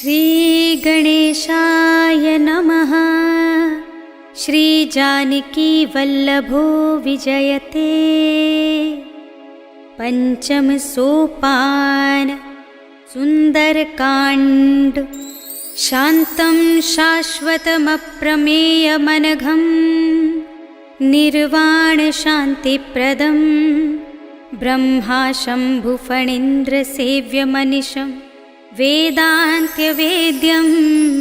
श्री गणेशाय नमः। श्री जानकी वल्लभो विजयते। पंचम सोपान सुंदरकांड। शांतं शाश्वतमप्रमेयमनघं निर्वाण शांतिप्रदं ब्रह्मा शंभुफणीन्द्र सेव्यमनिशं वेदान्त्यवेद्यं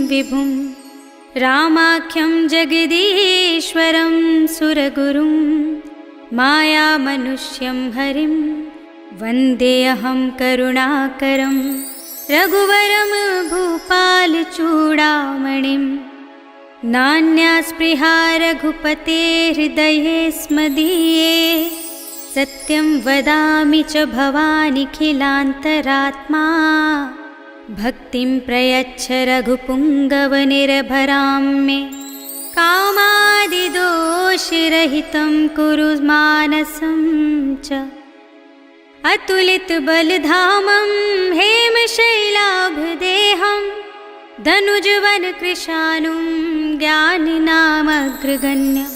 विभुं रामाख्यं जगदीश्वरं सुरगुरुं मायामनुष्यं हरिं वन्देऽहं करुणाकरं रघुवरं भूपालचूडामणिं। नान्या स्पृहा रघुपते हृदये स्मदीये सत्यं वदामि च भवानिखिलान्तरात्मा। भक्तिं प्रयच्छ रघुपुङ्गवनिर्भरां मे कामादिदोषरहितं कुरु मानसं च। अतुलितबलधामं हेमशैलाभदेहं धनुजवनकृशानुं ज्ञानिनामग्रगण्यं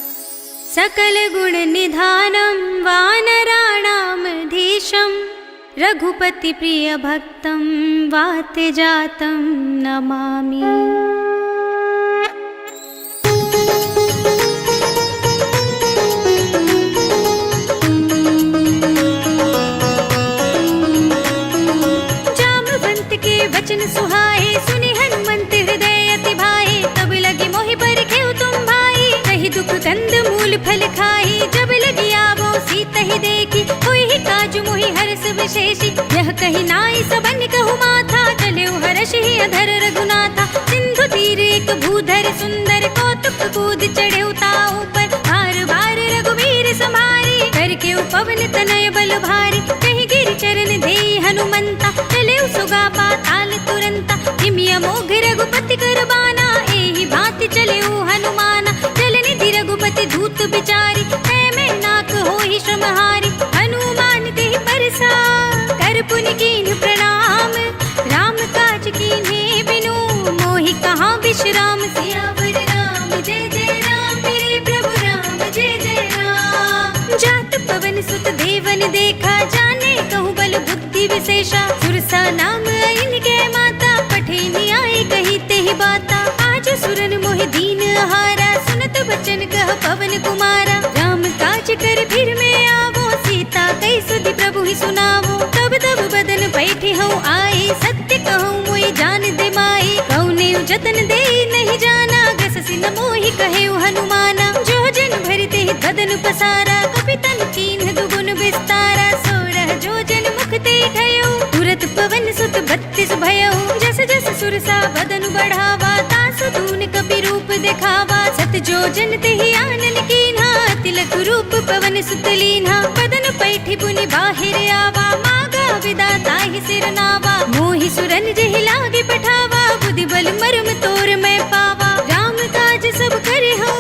सकलगुणनिधानं वानराणामधीशं रघुपतिप्रियभक्तं वातजातं नमामि। जामवंत के वचन सुहाए सुनि हनुमंत हृदय अति भाए। तब लगी मोहि परखेउ तुम भाई कही दुख कंद मूल फल खाई। जब लगी आवो सीत ही देखी होई ही काजु मोहि हर्ष विशेषी। यह कही नाई सबन कहु माथा चले हर्षि ही अधर रघुनाथा। सिंधु तीर एक भूधर सुंदर कौतुक कूद चढ़े ताऊ पर। बार बार रघुवीर समारी करके पवन तनय बल भारी। कही गिरि चरण दे हनुमंता चले सुगा पाताल तुरंता। हिमिय मोघ रघुपति करबाना एहि भांति चले हनुमाना। चल निधि रघुपति धूत बिचारी में नाक होहि श्रमहारी। हनुमान तेहि परसा कर पुनि कीन्ह प्रणाम। राम काज कीन्हे बिनु मोहि कहाँ विश्राम। सियावर राम जय जय राम मेरे प्रभु राम जय जय राम। जात पवन सुत देवन देखा जाने कहु बल बुद्धि विशेषा। सुरसा नाम इनके माता पठे न्याय कही तेहि बाता। आज सुरन मोहि दीन हारा सुनत बचन कह पवन कुमारा। राम काज कर फिर में आवो सीता कई सुधि प्रभु ही सुनावो। तब तब बदन बैठे हूँ आए सत्य कहूँ मोहि जान दे माई। कौने जतन दे नहीं जाना गस सिन मोहि कहे हनुमाना। जो जन भरते ही बदन पसारा कपितन कीन्ह दुगुन विस्तारा। सोरह जो जन मुख ते ठयो तुरत पवन सुत 32 भयो। जस जस सुरसा बदन बढ़ावा तासु दून कपि रूप दिखावा। सत जो जन ते ही आनन कीन्हा तिलक रूप पवन सुत लीन्हा। बदन पैठी पुनि बाहिर आवा मागा विदा ताहि सिर नावा। मोहि सुरन जेहि लागे पठावा बुद्धि बल मर्म तोर मैं पावा। राम काज सब करे हो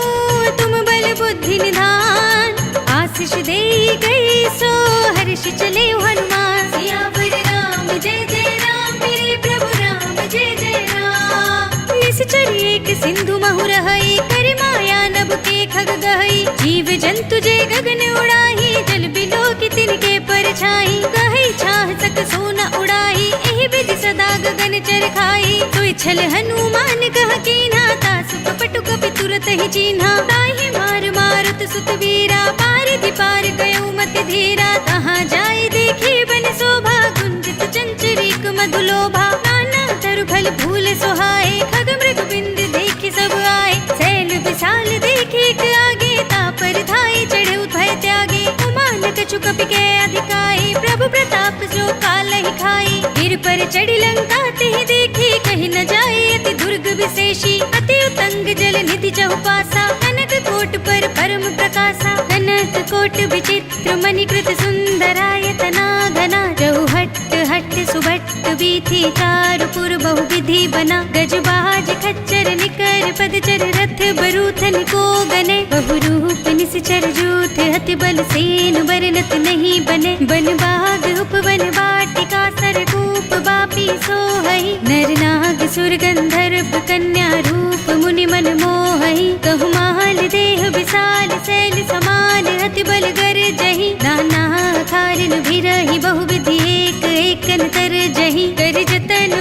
तुम बल बुद्धि निधान। आशीष दे गई सो हर्ष चले हनुमान। सियावर राम जय जय राम मेरे प्रभु राम जय जय राम। निश्चर एक सिंधु महु रहई कर माया नभ के खग गहई। जीव जंतु जे गगन उड़ाही जल बिलो की तिनके परछाई। गहई छाह सक सोना उड़ाही एहि विधि सदा गगन चर खाई। तुई छल हनुमान कह कीन्हा तासु कपटु कपि तुरत ही चीन्हा। ताहि मार मारुत सुत वीरा पारिधि पार गयो मति धीरा। तहाँ जाय देखी बन शोभा गुंजित चंचरीक मधुलोभा। नाना तरु फल फूल सुहाए खग मृग बिंद देखी सब आए। सैल विशाल देखी एक आगे तापर धाई चढ़े भय त्यागे। उमान कछु कपि के अधिकाई प्रभु प्रताप जो काल ही खाई। गिर पर चढ़ी लंका तेहि देखी कहीं न जाए अति दुर्ग विशेषी। अति उतंग जल निधि चहुपासा कनक कोट पर परम प्रकाशा। कनक कोट विचित्र मणिकृत सुंदरायतना घना। जहु हट्ट हट्ट सुभट्ट बीथी चारुपुर बहु विधि बना। गजबाज खच्चर निकर पदचर रथ बरूथन को गने। बहुरूप निश्चर जूथ हति बल सेन बरनत नहीं बने। बन बाग उपवन वाटिका सरकूप बापी सोहई। नर नाग सुरग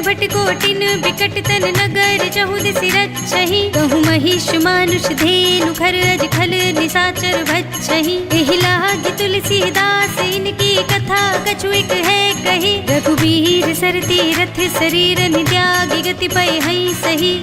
भट कोटिन बिकट तन नगर चहु दिसि रक्षहि कहु महिष मानुष धेनु खर अज खल निसाचर भक्षहि एहि लागी तुलसीदास इनकी कथा कछु एक है कही रघुबीर सरती रथ शरीर नित्यागी गति पय हई सही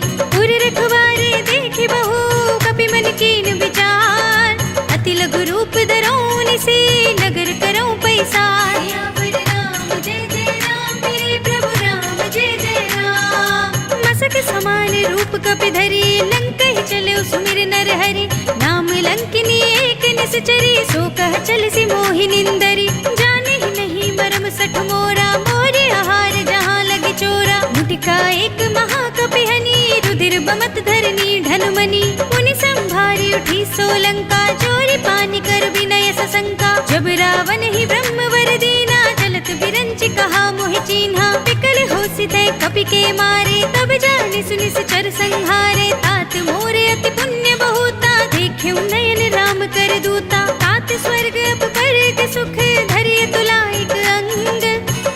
उर रखवारे देखि बहु कपि मन कीन विचार अति लघु रूप धरौनि से नगर करौं पैसार सियावर राम जय जय राम मेरे प्रभु राम जय जय राम मसक समान रूप कपि धरि लंकहि चले सुमिर नर हरि नाम लंकिनी एक निश्चरी सो कह चल सी मोहि निंदरी जाने ही नहीं मरम सठ मोरा मोरे आहार जहाँ लगे चोरा मुटिका एक महाकपि हनी रुधिर बमत धरनी ढनमनी मुनि संभारी उठी सोलंका चोरी पानी कर विनय सशंका जब रावण ही ब्रह्म वर दीना चलत बिरंच कहा मोहि चीन्हा विकल होसि तै कपि के मारे तब जाने सुनि चर संहारे तात मोरे अति पुण्य बहुता देखे नयन राम कर दूता तात स्वर्ग अप पर सुख धरिय तुलाइक अंग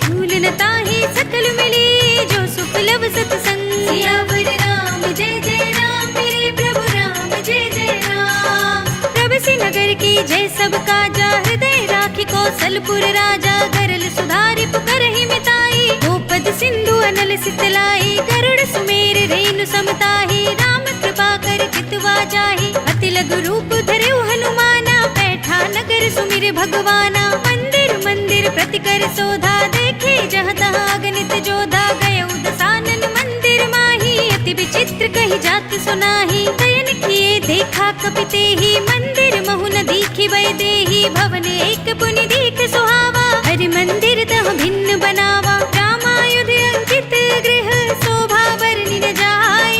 भूल न ताहि सकल मिली जो सुख लव सतसंग सियावर राम जय जय राम मेरे प्रभु राम जय जय राम प्रभसि नगर की जय सब काजा हृदय राखी कौशलपुर राजा गरल सुधारि पुकारहि मिताई गोपद सिंधु अनल सितलाई गरुड़ सुमेर रेणु समताहि राम कृपा कर कितवा जाहि अति लघु रूप धरेउ हनुमाना बैठा नगर सुमिर भगवाना मंदिर मंदिर प्रति कर सोधा देखे जहाँ तहाँ अगणित जोधा गयउ दसानन मंदिर माही अति विचित्र कही जात सुनाही शयन किए देखा कपि तेहि मंदिर महु न दीखि वै देहि भवन एक पुनि दीख सुहावा हरि मंदिर तह भिन्न बनावा रामायुध अंकित गृह शोभा वर्णि न जाय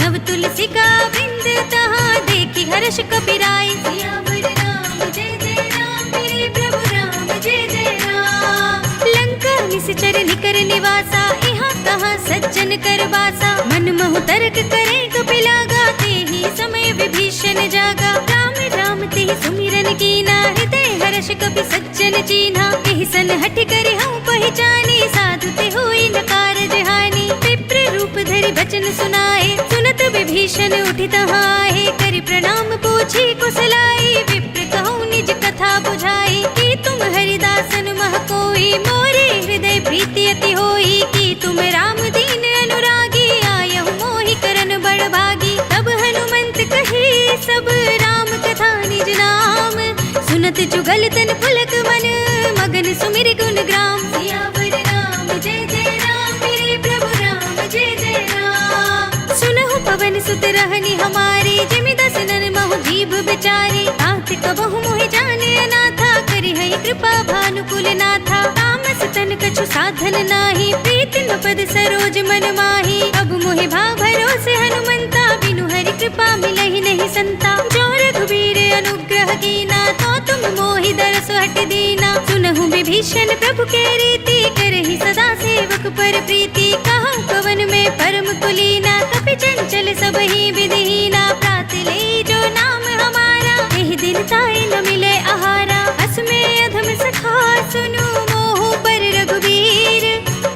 नव तुलसी का वृंद तहाँ देखि हर्ष कपि राय सियावर राम जय जय राम मेरे प्रभु राम जय जय राम लंका निश्चर निकर निवासा यहाँ कहाँ सज्जन कर बासा मन महु तर्क करे कपि लागा तेहि समय विभीषण जागा राम राम तेहि सुमिरन कीना हृदय हर्ष कपि सज्जन चीन्हा एहि सन हठ करि हऊँ पहिचानी साधु ते होई न कारज हानि विप्र रूप धरि बचन सुनाए सुनत विभीषण उठि तहाँ आहे करि प्रणाम पूछी कुशलाई विप्र कहूँ निज कथा बुझाई कि तुम हरिदासन मह कोई मोरे हृदय प्रीति अति होई कि तुम राम दीन अनुरागी आयहु मोहि करन बड़ भागी तब हनुमंत कही सब राम कथा निज नाम सुनत जुगल तन पुलक मन मगन सुमिर गुण ग्राम सियावर राम जय जय राम मेरे प्रभु राम जय जय राम सुनहु पवन सुत रहनी हमारी जिमि दसनन महु जीभ बिचारी तात कबहु मोहि जाने अनाथा करि है कृपा भानुकुल नाथा तामस तन कछु साधन नाही प्रीति न पद सरोज मन माही अब मोहि भाव भरोसे हनुमंता बिनु हरि कृपा मिलहि नहीं संता जो रघुबीर अनुग्रह कीना तो तुम मोहि दरस हट दीना सुनहु विभीषण प्रभु के रीति करहि सदा सेवक पर प्रीति कहूँ पवन में परम कुलीना कपि चंचल सब ही विधिहीना प्रात ले जो नाम हमारा एहि दिन ताय न मिले आहारा अस में अधम सखा सुनु मोहु पर रघुबीर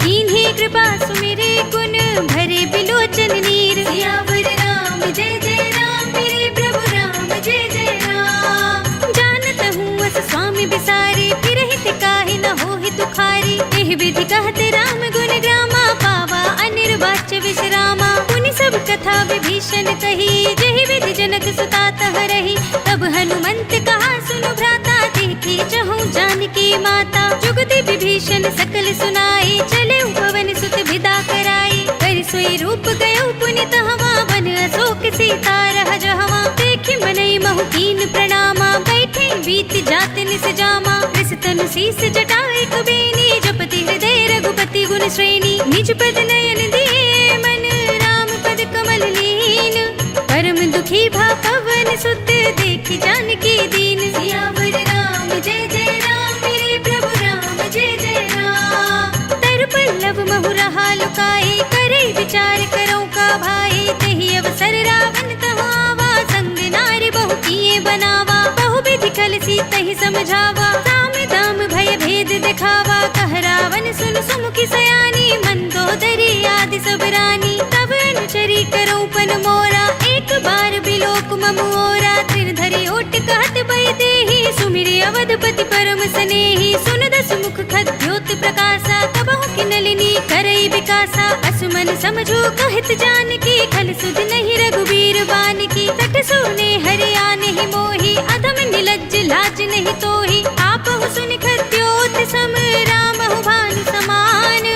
कीन्ही कृपा सुमिरे गुण भरे बिलोचन नीर सियावर राम जय जय राम मेरे प्रभु राम जय जय राम जानत हूँ अस स्वामी बिसारे फिर हित काहि न होहि तुखारी एहि विधि कहते राम गुण ग्रामा पावा अनिर्वाच्य विश्रामा पुनि सब कथा विभीषण कही जहि विधि जनक सुता तह रही तब हनुमंत कहा सुनु भ्राता देखी चहु जानकी माता जुगति विभीषण सकल सुनाई चले पवन सुत विदा कराई कर सोई रूप गयो पुनि तहवा वन अशोक सीता रह जहवा देखि मनई महु कीन प्रणामा बैठे बीत जात निस जामा कृष तनु शीस जटाई कुबेनी जपति हृदय रघुपति गुण श्रेणी निज पद नयन दिए मन राम पद कमल लीन परम दुखी भा पवन सुत देखि जानकी दीन सियावर राम जय जय राम मेरे प्रभु राम जय जय राम तर पल्लव महु रहा लुकाई करे विचार करो का भाई तही अवसर रावण तहाँ आवा संग नारी बहु किए बनावा बहु विधि कल सी तही समझावा साम दाम भय भेद दिखावा कह रावण सुन सुमुखी सयानी मंदोदरी मम ओरा त्रिन धरि ओट कहत बहि देहि सुमिरि अवधपति परम स्नेहि सुन दस मुख खद्योत प्रकाशा कबहु की नलिनी करई विकासा असुमन समझो कहत जानकी खल सुध नहीं रघुबीर बानकी तट सुने हरिया नहीं मोही अधम निलज्ज लाज नहीं तोही आपहु सुनि खद्योत सम रामहु भानु समान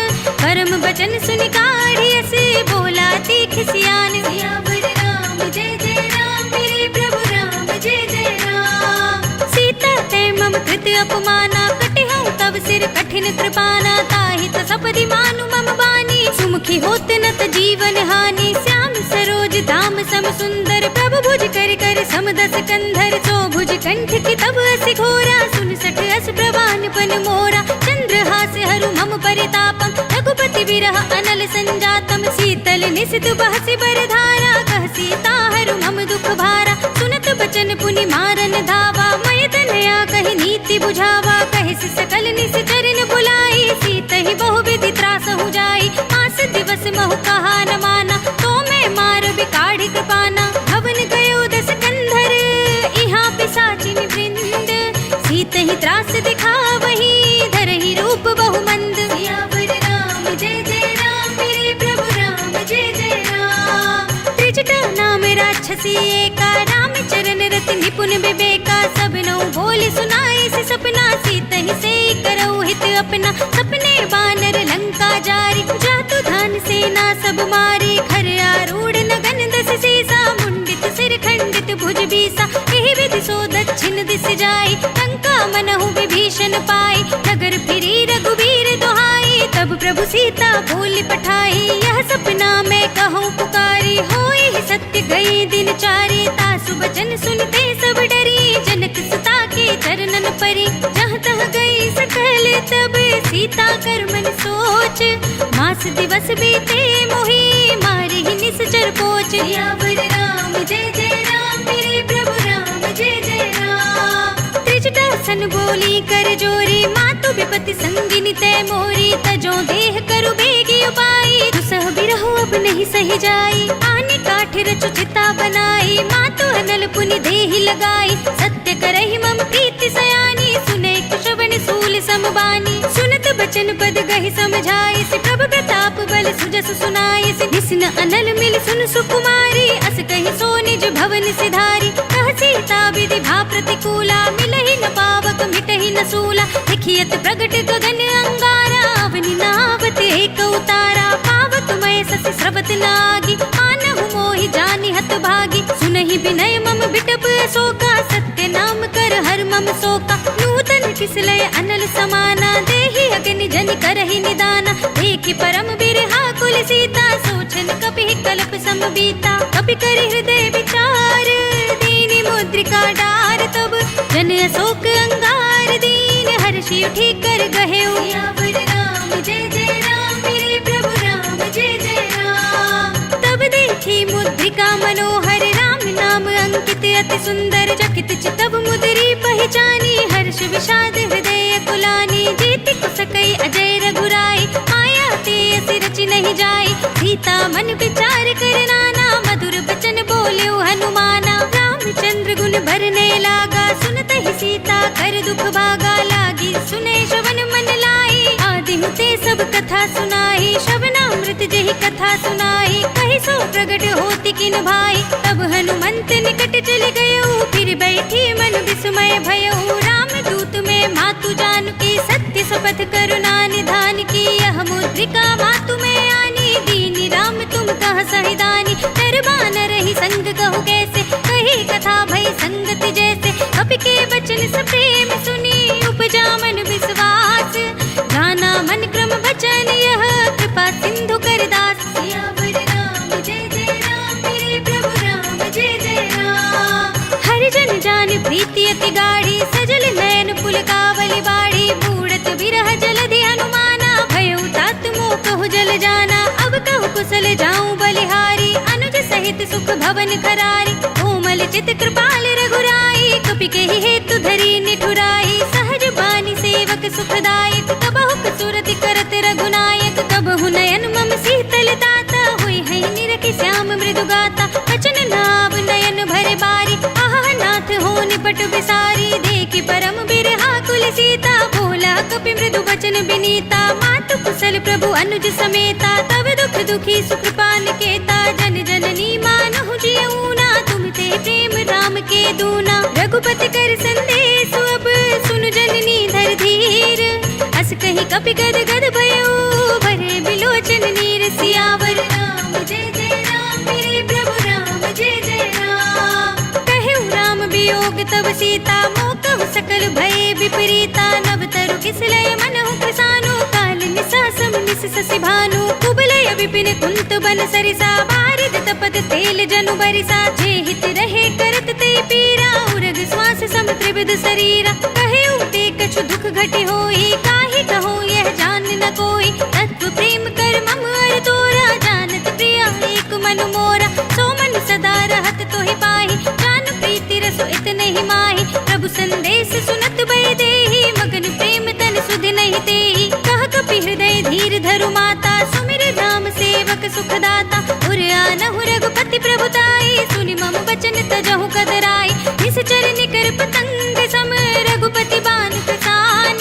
परम बचन सुनि काढ़ियस बोला तीख सियान सियावर राम जय जय राम मेरे प्रभु राम जय जय राम सीता ते मम कृत अपमाना कटिहउँ तव सिर कठिन कृपाना ताहि त सपदि मानु मम बानी सुमुखी होत न त जीवन हानि श्याम सरोज धाम सम सुंदर प्रभु भुज कर कर समदस कंधर सो भुज कंठ की तब अस घोरा सुन सठ अस प्रवान पन मोरा चंद्रहास हरु मम परितापम रघुपति विरह अनल संजातम शीतल निशित बहसि बरधारा कह सीता हरु मम दुख भारा सुनत बचन पुनि मारन धावा मय तनया कहि नीति बुझावा कहि सकल निस चरण बुलाई सीत ही बहु विधि त्रास हो जाई मास दिवस महु कहा न माना तो मैं मार बिकाढ़ी कृपाना भवन गयो दस कंधर इहाँ पिसाचिन वृंद सीत ही त्रास दिखावही धरहि रूप बहु मंद सियावर राम जय जय राम मेरे प्रभु राम जय जय राम त्रिजटा नाम राक्षसी एका राम चरण रति निपुण विवेका सब नौ बोली सुनाए से सपना सीत ही से करौ हित अपना सपने बानर लंका जारी जातु धान सेना सब मारी खर आरूढ़ नगन दस सीसा मुंडित सिर खंडित भुज बीसा एहि विधि सो दक्षिण दिस जाई लंका मनहु विभीषण पाई नगर फिरी रघुबीर दुहाई तब प्रभु सीता बोली पठाई यह सपना मैं कहूँ पुकारी होई ही सत्य गई दिन चारी तासु बचन सुनते सब डरी जनक सुता के चरणन परी जहाँ तह गई सकल तब सीता कर मन सोच मास दिवस बीते मोही मारी ही निश्चर पोच सियावर राम जय जय राम मेरे प्रभु राम जय जय राम त्रिजटा सन बोली कर जोरी मातु विपति संगिनी तय मोरी तजो देह करु बेगी उपाई दुसह बिरहो अब नहीं सही जाई आने काठ रचु चिता बनाई मातु अनल पुनि देहि लगाई सत्य करहि मम प्रीति सयानी सुने कुशवन सूल समबानी सुनत बचन पद गहि समझाई से प्रभु प्रताप बल सुजस सुनाई से निस्न अनल मिल सुन सुकुमारी अस कहि सो निज भवन सिधारी कह सीता विधि भा प्रतिकूला मिलहि न पावक मिटहि न सूला देखियत प्रगट गगन अंगारा अवनि नावत एक उतारा पावक मय सस स्रवत लागी मानहु मोहि जानि हत भागी सुनहि विनय मम बिटप अशोका सत्य नाम कर हर मम शोका नूतन किसलय अनल समाना देहि अग्नि जनि करहि निदाना देखि परम बिरहा कुल सीता सोचन कपि कल्प सम बीता कपि करि हृदय विचार दीनि मुद्रिका डार तब जन अशोक अंगार दीन हर्षि उठी कर गहे सियावर राम जय जय राम मेरे प्रभु राम जय जय राम तब देखी मुद्रिका मनोहर राम नाम अंकित अति सुंदर जकित चितब मुद्री पहचानी हर्ष विषाद हृदय कुलानी जीति कुसकई अजय रघुराई माया ते असि रचि नहीं जाई सीता मन विचार कर नाना मधुर बचन बोल्यो हनुमाना रामचंद्र गुण भरने लागा सुनत ही सीता कर दुख भागा लागी सुने श्रवण मन लाई आदि हुते सब कथा सुनाई श्रवणामृत जहि कथा सुनाई कहि सो प्रगट होति किन भाई तब हनुमंत निकट चल गयो फिर बैठी मन विस्मय भयो राम दूत में मातु जानकी सत्य शपथ करुणा निधान की यह मुद्रिका मातु में आनी दीनी राम तुम कह सहिदानी दरबान रही संग कहु कैसे कही कथा भई संगति जैसे कपि के बचन सप्रेम सुनी उपजा मन विश्वास गाना मन क्रम बचन यह कृपा सिंधु कर दास सियावर राम जय जय राम मेरे प्रभु राम जय जय राम हरि जन जान प्रीति अति गाढ़ी सजल नयन पुलकावली बाड़ी बूढ़त बिरह जलधि हनुमाना भयो तात मोह कहु जल जाना अब कहु कुशल जाऊं बलिहारी अनुज सहित सुख भवन खरारी कोमल चित कृपाल रघुराई कपि के हेतु धरी निठुराई सहज बानी सेवक सुखदायक कबहु कसुरति करत रघुनायक कबहु नयन मम शीतल ताता हुई है निरखि श्याम मृदु गाता बचन नाव नयन भरे बारी सारी, देखी परम बिरहा कुल सीता, बोला कपि मृदु वचन विनीता, मातु कुशल प्रभु अनुज समेता, तब दुख दुखी सुकृपा निकेता, जन जननी मानहु जियऊना, तुम ते प्रेम राम के दूना। रघुपति कर संदेश अब सुनु जननी धर धीर, अस कहीं कपि गद गद भयऊ, भरे बिलोचन नीर। सियावर राम जय जय राम, मेरे प्रभु राम जय जय राम। कहु राम वियोग तब सीता, मोकहु सकल भय विपरीता, नव तरु किसलय मनहु कृसानु, काल निसा सम निस ससि भानु, कुबलय विपिन कुंत बन सरिसा, बारिद तपत तेल जनु बरिसा, जे हित रहे करत ते पीरा, उरग श्वास सम त्रिविध शरीरा। कहे ते कछु दुख घटे होई, काहे कहो यह जान न कोई, तत्व प्रेम कर मम अर तोरा, जानत प्रिया एक मन मोरा, सो मन सदा रहत तोहि पाहि, जान प्रीति रसो इतने ही माहि, प्रभु संदेश सुनत भय देहि, मगन प्रेम तन सुध नहीं तेहि, कह कपि हृदय धीर धरु माता, सुमिर राम सेवक सुखदाता, उर आनहु रघुपति प्रभुताई, सुनि मम वचन तजहु कदराई, निश्चर निकर पतंग सम रघुपति बान प्रसान,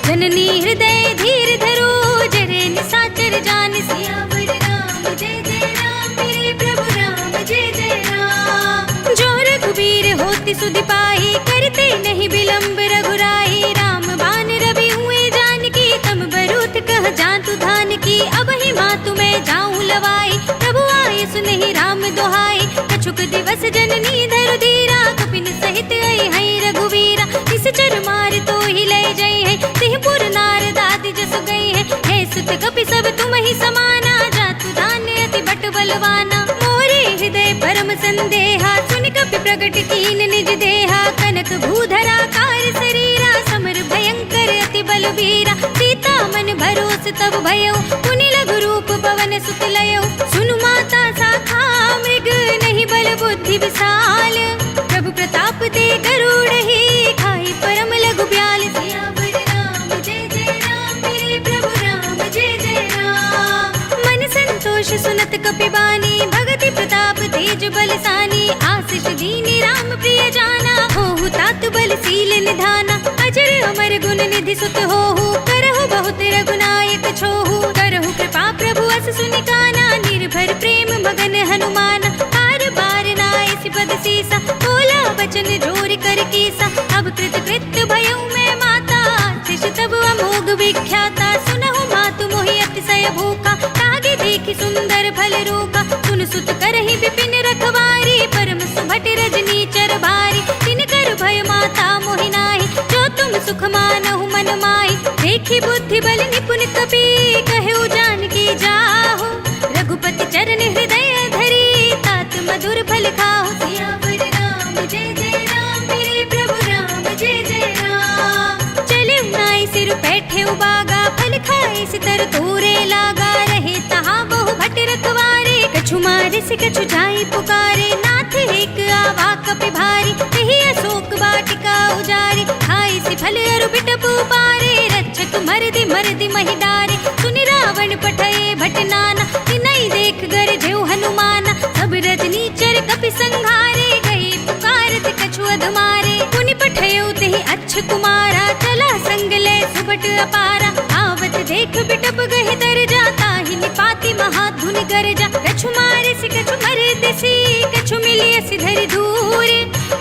जननी हृदय धीर धरो जरे निसाचर जान। सियावर राम जय जय राम, मेरे प्रभु राम जय जय राम। जो रघुबीर होति सुधि पाहि, करते नहीं विलंब रघुराई, राम बान रवि हुए जानकी, तम बरूथ कह जातु धान की, अब ही मातु मैं जाऊं लवाई, प्रभु आये सुनहि राम दुहाई, कछुक दिवस जननी धरु धीरा, कपिन सहित आई हई रघुवीरा, निश्चर मार तो ही ले जई है, सिंहपुर नारद आदि जस गई है, हे सुत कपि सब तुम ही समाना, जातु धान्य अति बट बलवाना, मोरे हृदय परम संदेहा, सुन कपि प्रगट कीन निज देहा, कनक भूधरा कार शरीरा, समर भयंकर अति बलवीरा, सीता मन भरोस तब भयउ, पुनि लघु रूप पवन सुत लयउ, सुनु माता साखा मृग नहीं बल बुद्धि विशाल, प्रभु प्रताप ते गरुड़ ही, खाई परम लघु ब्याल। सियावर राम जय जय राम, मेरे प्रभु राम जय जय राम। मन संतोष सुनत कपि बानी, भगति प्रताप तेज बलसानी, आशीष दीनी राम प्रिय जाना, होहु तात बल सील निधाना, अजर अमर गुण निधि सुत होहु, करहु बहुत रघुनायक छोहु, करहु कृपा प्रभु अस सुनिकाना, निर्भर प्रेम मगन हनुमान, बार बार नाइस पद सीसा, बोला बचन जोर कर कीसा, अब कृत कृत्य भयउ मैं माता, शिष तब अमोघ विख्याता, सुनहु मातु मोहि अतिशय भूखा, तागे देखि सुंदर फल रूखा, सुन सुत करहि विपिन रखवारी, परम सुभट रजनी चर भारी, तिनकर भय माता मोहि नाहि, जो तुम सुख मानहु मन माहि, देखि बुद्धि बल निपुण कपि, कहु जानकी जाहु, रघुपति चरण हृदय धरी, तात मधुर फल खाहु। सियावर राम जय जय राम, मेरे प्रभु राम जय जय राम। चले नाई सिर बैठे उबागा, फल खाए सितर तोरे लागा, रहे तहाँ बहु भट रखवारे, कछु मारे से कछु जाई पुकारे, नाथ एक आवा कपि भारी, कही अशोक वाटिका उजारे, खाई से फल अरु बिटप पारे, रक्षक मरदि मरदि महि डारे, सुनि रावण पठये भट नाना, तिनहि देख गर जेउ हनुमाना, सब रजनी चर कपि संघारे, गए पुकारत कछु अधमारे, पुनि पठयउ तेहि अच्छ कुमारा, चला संग ले सुभट अपारा, आवत देख बिटप गहि दरजा, ताहि निपाति महाधुनि गरजा, कछु मारे से कछु मरे दिसी, कछु मिलिय सिधरि दूर,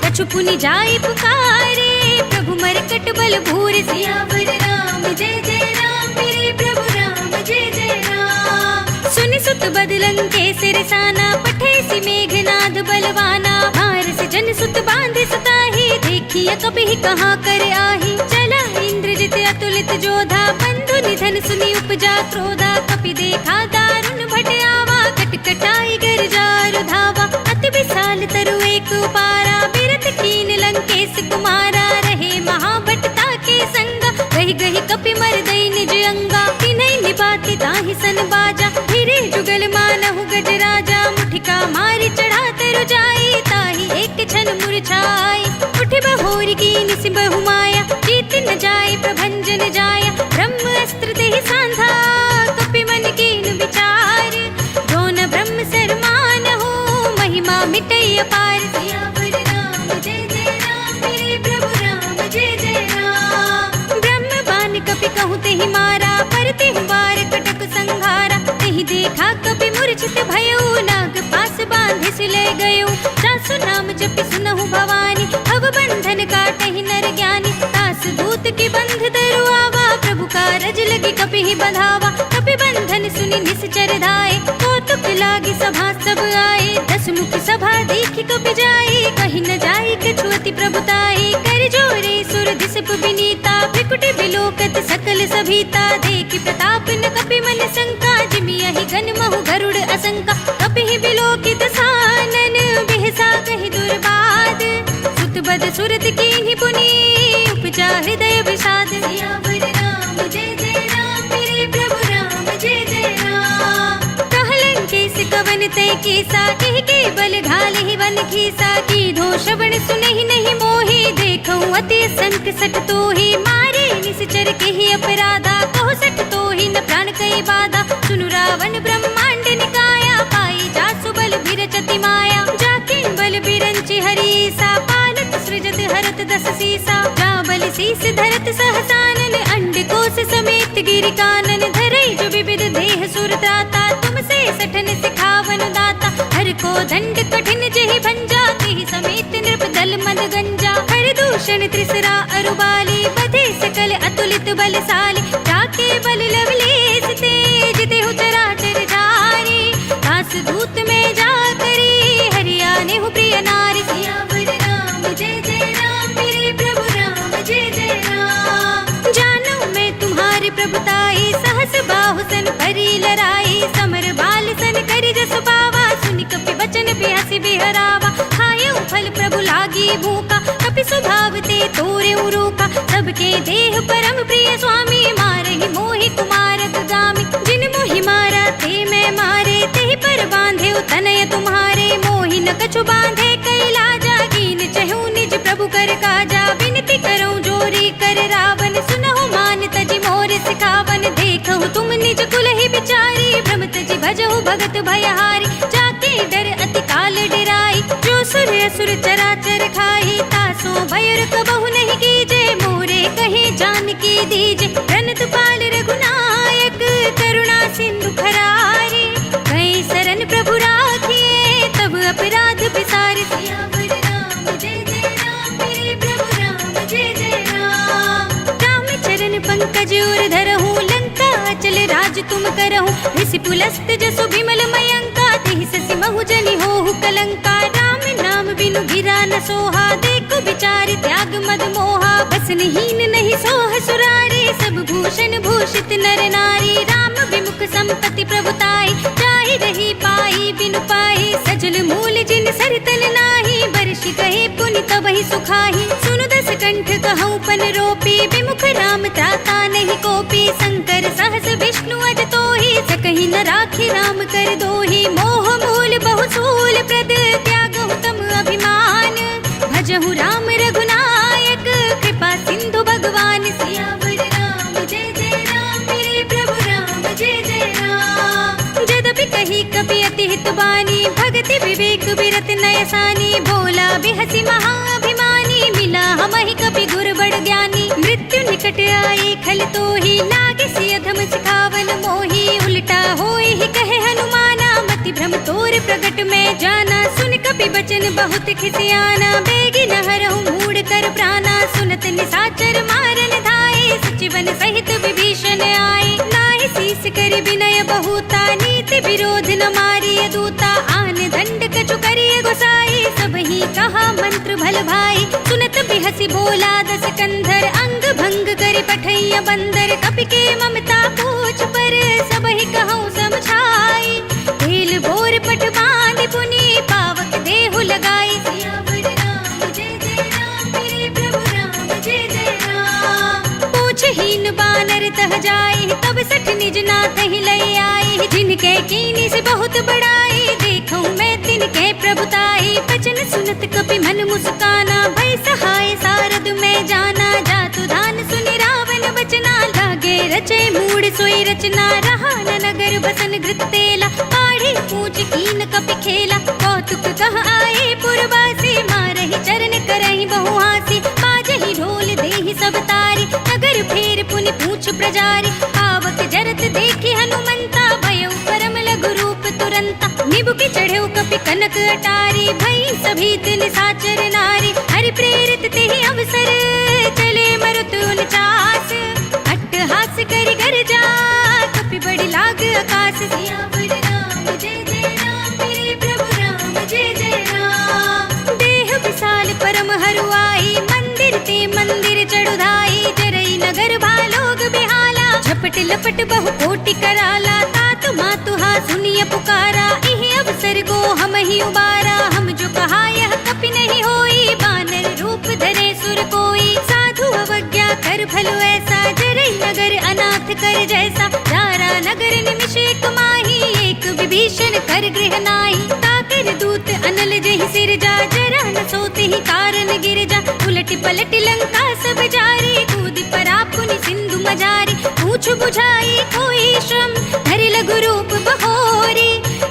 कछु पुनि जाई पुकारे, प्रभु मरकट बल भूर। सियावर राम जय जय राम, मेरे प्रभु राम जय जय राम। सुनि सुत बदलंग के सिरसाना, पठे सि मेघनाद बलवाना, मार से जन सुत बांधे सुताही, देखिए कपि कहाँ कर आही, चला इंद्रजित अतुलित जोधा, बंधु निधन सुनि उपजा क्रोधा, कपि देखा दारुण भट आवा, कटकटाई गर जारु धावा, अति विशाल तरु एक उपारा, बिरत कीन लंकेश कुमारा, रहे महाभटता के संगा, गहि गहि कपि मरदई निज अंगा, तिनहि निपाति ताहि सन बाजा, फिरे जुगल मानहु गजराजा, मुठिका मारि चढ़ा तरु जाई, ताहि एक क्षण मूर्छाई, उठि बहोरी कीनि सिबहु माया, जीत न जाय प्रभंजन जाया, ब्रह्म अस्त्र तेहि सांधा, कपि मन कीन विचार, जो न ब्रह्म सरमान हो, महिमा मिटई अपार। सियावर राम जय जय राम, मेरे प्रभु नहीं मारा, परते हुबार कटक संघारा। नहीं देखा कभी मूर्छित भयो, नाग पास बांधे से ले गयो। सासु नाम जपि सुनहु भवानी, भव बंधन काटहि नर ज्ञानी। दास दूत की बंध धरु आवा, प्रभु कारज लगी कपि ही बंधावा। कपि बंधन सुनि निश्चर धाये, कौतुक लागी सभा सब आए। 10 मुख सभा देखि कपि जाए, कहीं न जाए कछु अति प्रभुताई। कर जोरे सुर दिसप विनीता, भ्रिकुटि बिलोकत सकल सभीता। देखि प्रताप न कपि मन शंका, जिमियहि गन महु गरुड़ असंका। कपि ही बिलोकित सानन, बिहसा कहि दुर्बाद। सुत बद सुरत कीन्हि पुनि, उपजा हृदय विषाद। सियावर राम जय जय राम, मेरे प्रभु राम जय जय राम। कहलन केस कवन तय केसा, कहि के बल घाले ही वन खीसा। कीधो श्रवण सुनहि नहीं मोहि, देखऊं अति संक सठ तोहि। मारे निश्चर केहि अपराधा, कहो सठ तोहि न प्राण कई बाधा। सुनु रावण ब्रह्मांड निकाया, पाई जासु बल बिरचति माया। जाके बल बिरंचि हरीसा, पालत सृजत हरत 10 सीसा। जा बल शीस धरत सहसानन, अंड कोश समेत गिरि कानन। धरई जो विविध देह सुर त्राता, तुमसे सठन सिखावन दाता। हर को दंड कठिन जेहि भंजा, तेहि समेत नृप दल मद गंजा। हर दूषण त्रिसरा अरुबाली, बधे सकल अतुलित बलशाली। जाके बल लवलेस तेज, देहु चराचर जारी। दास दूत में जा करी, हरियाने हु प्रिय नारी। सियावर राम जय जय राम, मेरे प्रभु राम जय जय राम। जानू मैं तुम्हारी प्रभुताई, सहस बाहु सन परी लराई। समर बाल सन करि जस पावा, सुनि कपि बचन बिहसि बिहरावा। खायऊ फल प्रभु लागी भूखा, कपि स्वभाव ते तोरे रोका। सबके देह परम प्रिय स्वामी, मारहि मोहि कुमारक गामी। जिन मोहि मारा ते मैं मारे, तेहि पर बांधे तनय तुम्हारे। मोहि न कछु बांधे कैलाजा, कीन चहु निज प्रभु कर काजा। विनती करऊं जोरी कर रावण, सुनहु मान तजि मोर सिखावन। देखहु तुम निज कुल ही बिचारी, भ्रम तजि भजहु भगत भयहारी। जाके डर अति काल डेराई, जो सुर असुर चराचर खाई। तासो भयर कबहु नहीं कीजे, मोरे कहे जानकी दीजे। प्रणत पाल रघुनायक, करुणा सिंधु खरारे। कई शरण प्रभु राखिए, तब अपराध पिसारे। सियावर राम जय जय राम, मेरे प्रभु राम जय जय राम। राम चरण पंकज उर धरहु, लंका अचल राज तुम करहु। ऋषि पुलस्त जसु बिमल मयंका, तेहि ससि महु जनि होहु कलंका। राम नाम बिनु गिरा न सोहा, देखो बिचारि त्याग मद मोहा। बसनहीन नहीं सोह सुरारे, सब भूषण भूषित नर नारी। राम विमुख संपत्ति प्रभुताई, जाहि रही पाई बिनु पाई। सजल मूल जिन सरतल नाही, बरषि कहे पुनि तबहि सुखाही। सुनु 10 कंठ कहऊं पन रोपी, विमुख राम त्राता नहीं कोपी। शंकर सहस विष्णु अज तोहि, सकहि न राखि राम कर दोहि। मोह मूल बहु सूल प्रद, त्यागहु तम अभिमान। भजहु राम रघुनायक, कृपा सिंधु भगवान। सियावर राम जय जय राम, मेरे प्रभु राम जय जय राम। जदपि कही कपि अति हित बानी, भगति विवेक बिरत नयसानी। बोला बिहसि महाअभिमानी, मिला हमहि कपि गुर बड़ ज्ञानी। मृत्यु निकट आई खल तोहि, लागे सिय अधम सिखावन मोहि। उल्टा होई ही कहे हनुमाना, मति भ्रम तोर प्रगट में जाना। सुन कपि बचन बहुत खिसियाना, बेगी न हरहु मूढ़ कर प्राणा। सुनत निशाचर मारन धाये, सचिवन सहित विभीषण आए। नाहि शीस करि विनय बहुता, नीति विरोध न मारिय दूता। आन दंड कछु करिय गोसाई, सबहि कहा मंत्र भल भाई। सुनत बिहसि बोला 10 कंधर, अंग भंग करि पठैया बंदर। कपि के ममता पूछ पर, सबहि कहूँ समझाई। तेल बोर पट बांधि पुनि, पावक देहु लगाई। सियावर राम जय जय राम, मेरे प्रभु राम जय जय राम। पूछहीन बानर तह जाए, तब सठ निज नाथ ही लय आए। जिनके कीनी से बहुत बड़ाई, देखूं मैं तिनके प्रभुताई। बचन सुनत कपि मन मुस्काना, भय सहाय सारद में जाना। जातु धान सुनि रावण बचना, लागे रचे मूढ़ सोई रचना। रहा न नगर बसन घृत तेला, पाढ़ी पूछ कीन कपि खेला। कौतुक कह आए पुरवासी, मारहि चरण करहि बहु हासी। बाजहि ढोल देहि सब तारी, नगर फेर पुनि पूछ प्रजारी। लता नींबू की चढ़े कपि कनक अटारी भई सभी तिन साचर नारी हरि प्रेरित ते ही अवसर चले मरुत उनचास अट्टहास करि गर जा कपि बड़ी लाग आकाश सियावर राम जय जय राम मेरे प्रभु राम जय जय राम देह विशाल परम हरुआई मंदिर ते मंदिर चढ़ुधाई जरई नगर भालोग बिहाला झपट लपट बहु कोटि कराला तात मातु हा सुनिय पुकारा इहि अवसर को हम ही उबारा हम जो कहा यह कपि नहीं होई बानर रूप धरे सुर कोई साधु अवज्ञा कर भलो ऐसा जरई नगर अनाथ कर जैसा दारा नगर निमिष एक माही एक विभीषण कर गृह नाई ताकर दूत अनल जहि सिर जा जरा न सोते ही कारण गिर जा उलट पलट लंका सब जारी कूद परा पुनि सिंधु मजारी पूछ बुझाई कोई श्रम धरि लघु रूप बहोरी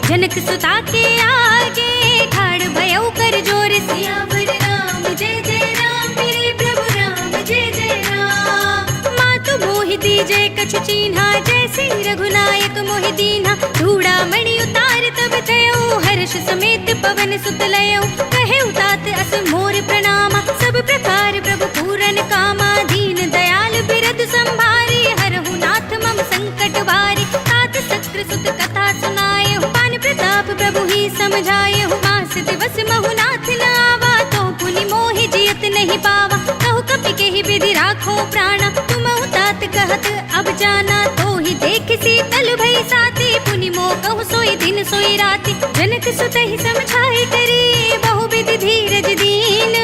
जनक सुता के आगे ठाड़ भयउ कर जोर सियावर राम जय जय राम मेरे प्रभु राम जय जय राम मातु मोहि दीजे कछु चीन्हा जैसे रघुनायक मोहि दीन्हा धूड़ा मणि उतार तब थयो हर्ष समेत पवन सुत लयो कहे उतात अस मोर प्रणामा सब प्रकार प्रभु पूरन कामा दीन दयाल बिरद संभारी हरहु नाथ मम संकट वारी तात सत्र सुत कथा सुनाए पान प्रताप प्रभु ही समझाए मास दिवस महु नाथ न आवा तो पुनि मोहि जियत नहीं पावा कहु कपि के ही विधि राखो प्राणा तुम तात कहत अब जाना तो ही देख शीतल भई साथी पुनि मोह कहु सोई दिन सोई राति जनक सुत ही समझाए करी बहु विधि धीरज दीन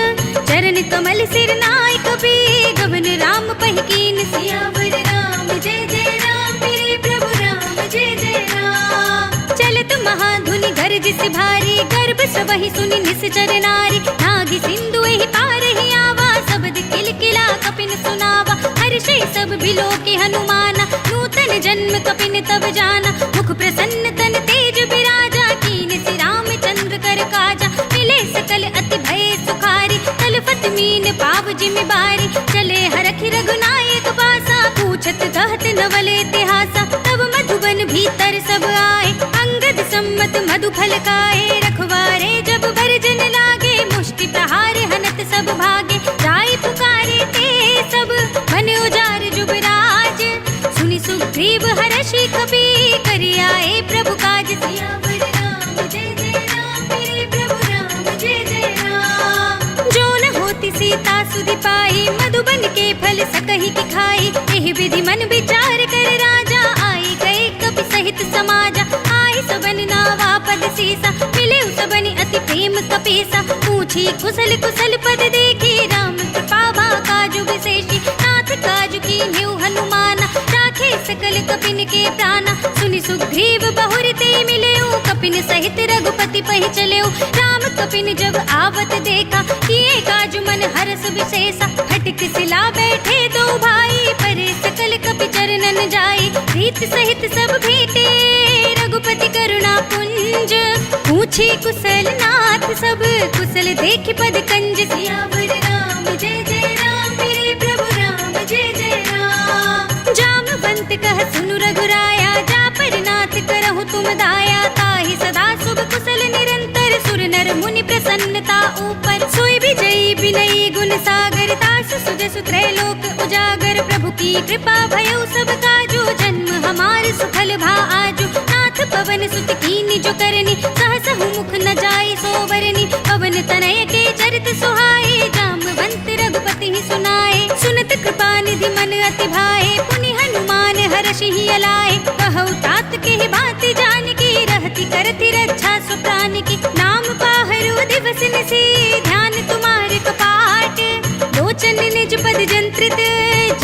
चरण कमल सिर नाय कपि गवन राम पहिकीन सियावर राम जय जय राम मेरे प्रभु राम जय जय राम चलत महाधुनि गरज से भारी गर्भ सबहि सुनि निश्चर नारी नागी सिंधु एहि पार ही आवा शब्द किलकिला कपिन सुनावा हर्षै सब बिलो के हनुमाना नूतन जन्म कपिन तब जाना मुख प्रसन्न तन तेज बिराजा कीन श्री रामचंद्र कर काजा मिले सकल अति भय सुखारी तलफत मीन पाव जिमि बारी चले हरखि रघुनायक पासा पूछत कहत नवल इतिहासा तब मधुबन भीतर सब आए अंगद सम्मत मधु फल खाए रखवारे जब भरजन लागे मुष्टि प्रहार हनत सब भागे जाय पुकारे ते सब मन उजार जुबराज सुनि सुग्रीव हर्षि कपि करि आए प्रभु काज सियावर राम जय जय राम मेरे प्रभु राम जय जय राम जो न होती सीता सुधि पाई मधुबन के फल सकहि की खाई एहि विधि मन विचार कर राजा आई गए कपि सहित समाजा आई सबन नावा पद सीसा मिले सबनि अति प्रेम कपीसा पूछी कुशल कुशल पद देखी राम कृपा भा काजु विशेषी नाथ काजु की न्यू हनुमाना राखे सकल कपिन के प्राणा सुनि सुग्रीव बहुर ते मिलेऊ कपिन सहित रघुपति पहि चलेऊ राम कपिन जब आवत देखा किए काजु मन हरस विशेषा फटक सिला बैठे दो भाई परे सकल कपि चरणन जाई प्रीत सहित सब भेटे रघुपति करुणा पुंज पूछी कुशल नाथ सब कुशल देख पद कंज सियावर राम जय जय राम मेरे प्रभु राम जय जय राम जामवंत कह सुनु रघुराया जा पर नाथ करहु तुम दाया ताहि सदा शुभ कुशल निरंतर सुर नर मुनि प्रसन्नता ऊपर सोई विजयी विनयी गुण सागर तास सुजसु त्रैलोक उजागर प्रभु की कृपा भयउ सब काजू जन्म हमार सुफल भा आजू नाथ पवन सुत कीनि जो करनी सहसहु मुख न जाय सोवरनी पवन तनय के चरित सुहाए जामवंत रघुपति ही सुनाए सुनत कृपा निधि मन अति भाए पुनि हनुमान हर्षि ही अलाए कहु तात के ही बात जान की रहती करती रक्षा सुप्राण की नाम पाहरु दिवस निसी ध्यान तुम्हारे कपाट लोचन निज पद जंत्रित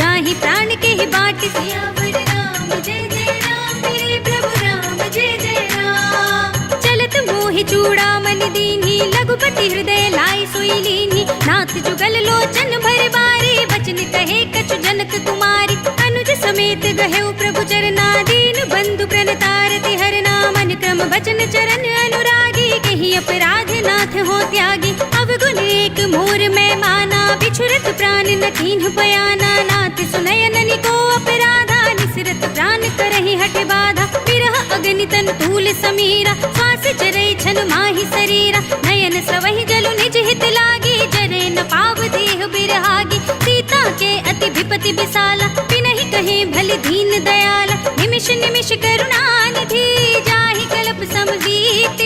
जाहि प्राण के ही बाट सियावर राम जय जय राम मेरे प्रभु राम जय जय राम चलत मोहि चूड़ामणि दीन्ही लघुपति हृदय लाई सोई लीन्ही नाथ जुगल लोचन भर बारी बचन कहे कछु जनक कुमारी अनुज समेत गहेउ प्रभु चरना दीन बंधु प्रणतारति हरना मन क्रम बचन चरण अनुरागी कहि अपराध नाथ हो त्यागी अवगुण एक मोर मैं माना बिछुरत प्राण न कीन्ह बयाना नाथ सुनयन को अपराधा निसरत प्राण करहि हट बाधा विरह अगनि तन तूल समीरा, श्वास चरै छन माहि शरीरा, नयन सवहि जलु निज हित लागी, जरे न पाव देह बिरहागी, सीता के अति विपति विशाला, बिनहि कहे भल दीन दयाला, निमिष निमिष करुणा निधि, जाहि कल्प समजीत,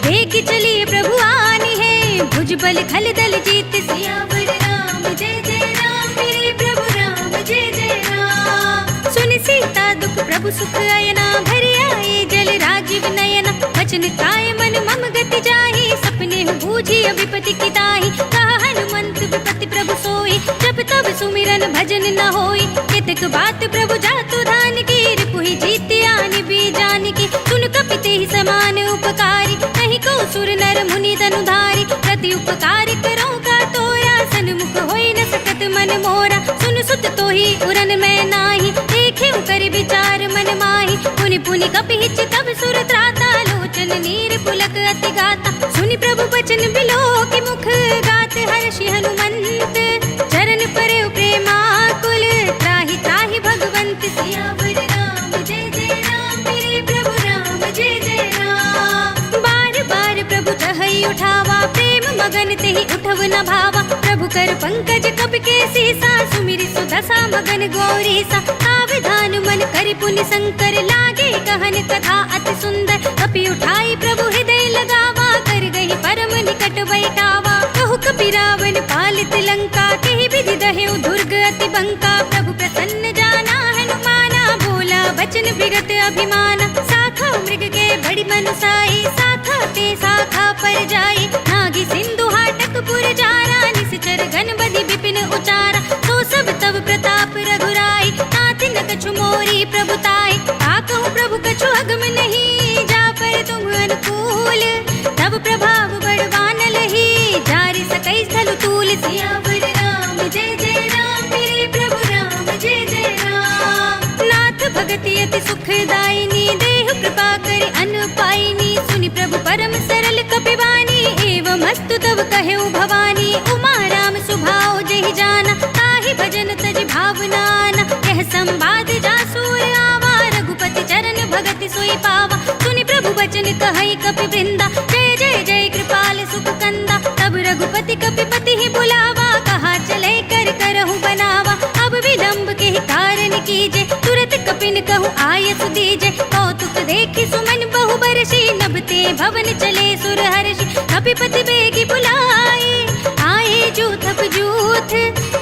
वेग चलिए प्रभु आनी है, भुज बल खल दल जीत, सियावर राम जय जय राम, मेरे प्रभु राम जय जय राम। सुन सीता दुख प्रभु सुख अयना, भरि आए जल राजीव नयना, वचन काय मन मम गति जाहि, सपने बूझी विपति की ताहि, कहा हनुमंत विपति प्रभु सोई, जब तब सुमिरन भजन न होई, कितक बात प्रभु जातु धान की, रिपुहि जीत आनि भी जान की, सुन कपिते ही समान उपकारी, नहीं को सुर नर मुनि धनुधारी, प्रति उपकार करो का तोरा, सन्मुख होई न सकत मन मोरा, सुन सुत तो ही उरन में नाही, देखे कर विचार मन माही, पुनि पुनि कपिहिच तब सुर त्राता, लोचन नीर पुलक अति गाता, सुनि प्रभु बचन बिलो की मुख, गात हर्षि हनुमंत, चरण परे प्रेमाकुल, त्राहि त्राहि भगवंत, सियावर राम जय जय राम, मेरे प्रभु राम जय जय राम। बार बार प्रभु चहई उठावा, प्रेम मगन तेहि उठव न भावा, प्रभु कर पंकज कप के सीसा, सुमिरि सुदशा मगन गौरीसा, सावधान मन करि पुनि शंकर, लागे कहन कथा अति सुंदर, कपि उठाई प्रभु हृदय लगावा, कर गई परम निकट बैठावा, कहु कपि रावण पालित लंका, केहि विधि दहेउ दुर्ग अति बंका, प्रभु प्रसन्न जाना हनुमाना, बोला बचन विगत अभिमाना, साखा मृग के बड़ी मनुसाई, साखा ते साखा पर जाई, नागी सिंधु हाटक पुर जारा, निश्चर गण बधि विपिन उचारा, सो सब तब प्रताप रघुराई, ताति न कछु मोरी प्रभुताई, ताकहु प्रभु कछु अगम नहीं, जा पर तुम अनुकूल, तब प्रभाव बड़वान लही, जारि सकई स्थल तूल, सियावर राम जय जय राम, मेरे प्रभु राम जय जय राम। नाथ भगति अति सुखदायिनी, देहु कृपा करि अन पाइनी, सुनि प्रभु परम सरल कपिवानी, एवं अस्तु तब कहेउ भवानी, उमा राम सुभाव जहि जाना, ताहि भजन तज भावनाना, यह संवाद जासूर आवा, रघुपति चरण भगति सोई पावा, सुनि प्रभु बचन कहई कपि वृंदा, जय जय जय कृपाल सुख कंदा, तब रघुपति कपिपति ही बुलावा, कहा चले कर करहु बनावा, अब विलंब के कारण कीजे, तुरत कपिन कहु आयस दीजे, कौतुक देखि सुमन बहु बरसी, नभते भवन चले सुर हर्षि, कपिपति बेगी बुलाए, आए जूथप जूथ,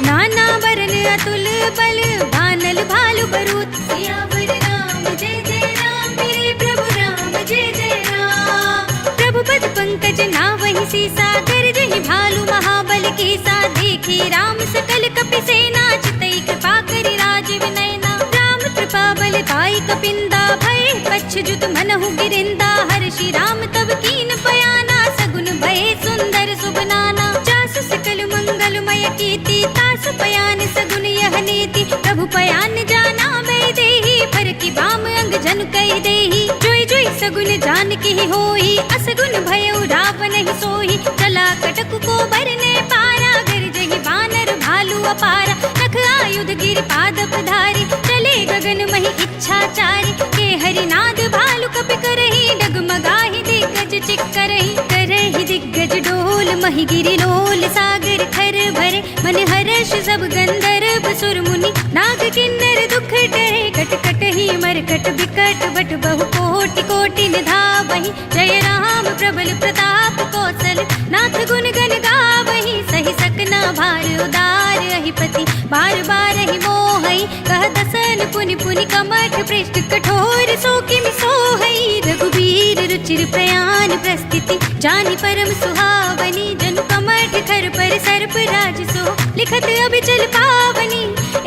नाना वरन अतुल बल, बानल भालु बरूथ, सियावर राम जय जय राम, मेरे प्रभु राम जय जय राम। प्रभु पद पंकज नावहि सीसा, गरजहि भालु महाबल कीसा, देखी राम सकल कपि सेना, चितई कृपा करि राजीव नयना, राम कृपा बल पाई कपिंदा, भय पच्छ जुत मनहु गिरिंदा, हर्षि राम तब कीन बयाना, सगुन भय सुंदर सुबनाना, जासु सकल मंगलमय कीर्ति, तासु पयान सगुन यह नीति, प्रभु पयान जाना मैं देही, पर की बाम अंग जन कह देही, जोई जोई सगुन जान की होई, असगुन भयउ रावण ही सोही, चला कटक को बरने पारा, गरजहि बानर भालु अपारा, नख आयुध गिर पाद पधारी, चले गगन महि इच्छाचारी, के हरिनाद भालु कपि करहि, डगमगाहि दिग्गज चिक्करहि, करहि दिग्गज डोल महि गिरि लोल, सागर खर भरे मन हर्ष सब गंधर्व सुर मुनि, नाग किन्नर दुख डरे, कट कट ही मरकट बिकट बट बहु कोटि कोटि निधावहि, जय राम प्रबल प्रताप कौशल, नाथ गुण गण गावहि, सहि सकना भार उदार अहिपति, बार बार ही मोहई, कह दसन पुनि पुनि कमठ पृष्ठ कठोर, सो किमि सोहई, रघुबीर रुचिर प्रयान प्रस्थिति, जानि परम सुहावनी, जनु कमठ खर पर सर्प राज सो, लिखत अभिचल पावनी,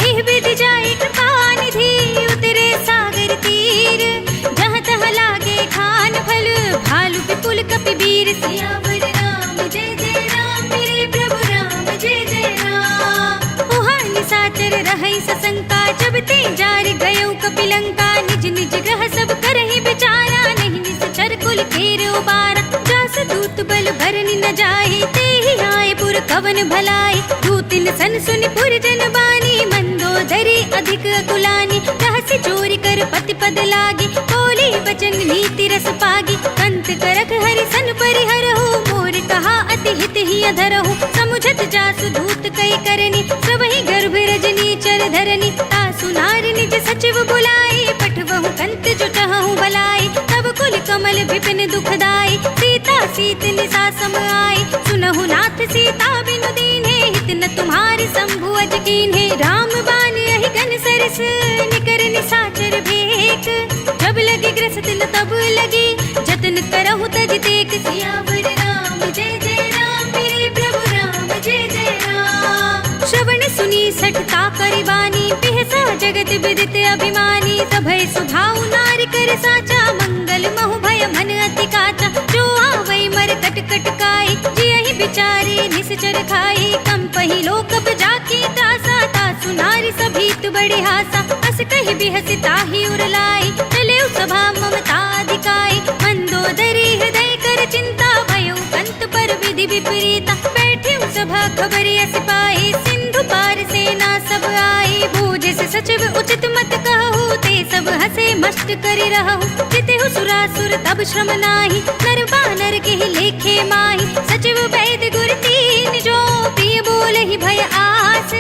एह विधि जाय कृपा निधि, उतरे सागर तीर, जहाँ तहाँ लागे खान फल, भालु विपुल कपि वीर, सियावर राम जय जय राम, मेरे प्रभु राम जय जय राम। उहाँ निशाचर रहै सशंका, जब ते जार गयो कपिलंका, निज निज ग्रह सब करहि विचारा, नहीं निश्चर कुल केर उबारा, जास दूत बल भरनि न जाहि, तेहि आए पुर कवन भलाई, दूतिन सन सुनि पुर जन बानी, मंदोदरी अधिक अकुलानी, रहस्य चोरी कर पति पद लागी, बोली बचन नीति रस पागी। कंत करक हरि सन परिहर हो, मोर कहा अति हित ही अधर हो। समुझत जासु दूत कई करनी, सबहि गर्भ रजनी चर धरनी। तासु नार निज सचिव बुलाए, पठवहु कंत जो चहु भलाई। तब कुल कमल विपिन दुखदाई, सीता सीत निसा सम आए। सुनहु नाथ सीता बिनु दीन्हे, हित न तुम्हारी शंभु अज कीन्हे। राम बाण यही घन सरस, निकर निसाचर भेक। जब लगी ग्रसित न तब लगी, जतन करहु तज तेक। सियावर राम जय जय राम, मेरे प्रभु राम जय जय राम। श्रवण सुनी सठता करि बानी, बिहसा जगत विदित अभिमानी। सभय सुभाउ नारि कर साचा, मंगल महु भय मन अति काचा। जो आवै मर कट कट काई, जियहि बिचारे निश्चर खाई। कंपहि लोक जाकी त्रासा, तासु नारि सभीत बड़े हासा। अस कहि बिहसि ताहि उरलाई, चले सभा ममता अधिकाई। मंदोदरी हृदय कर चिंता, भयो कंत पर विधि विपरीता। बैठे सभा खबरि अस पाई, सिंधु पार सेना सब आई। बूझे से सचिव उचित मत कहु, ते सब हसे मस्त करि रहु। जितेहु सुरासुर तब श्रम नाही, नर बानर केहि लेखे माही। सचिव वैद्य गुर तीन जो, प्रिय बोलहि भय आस।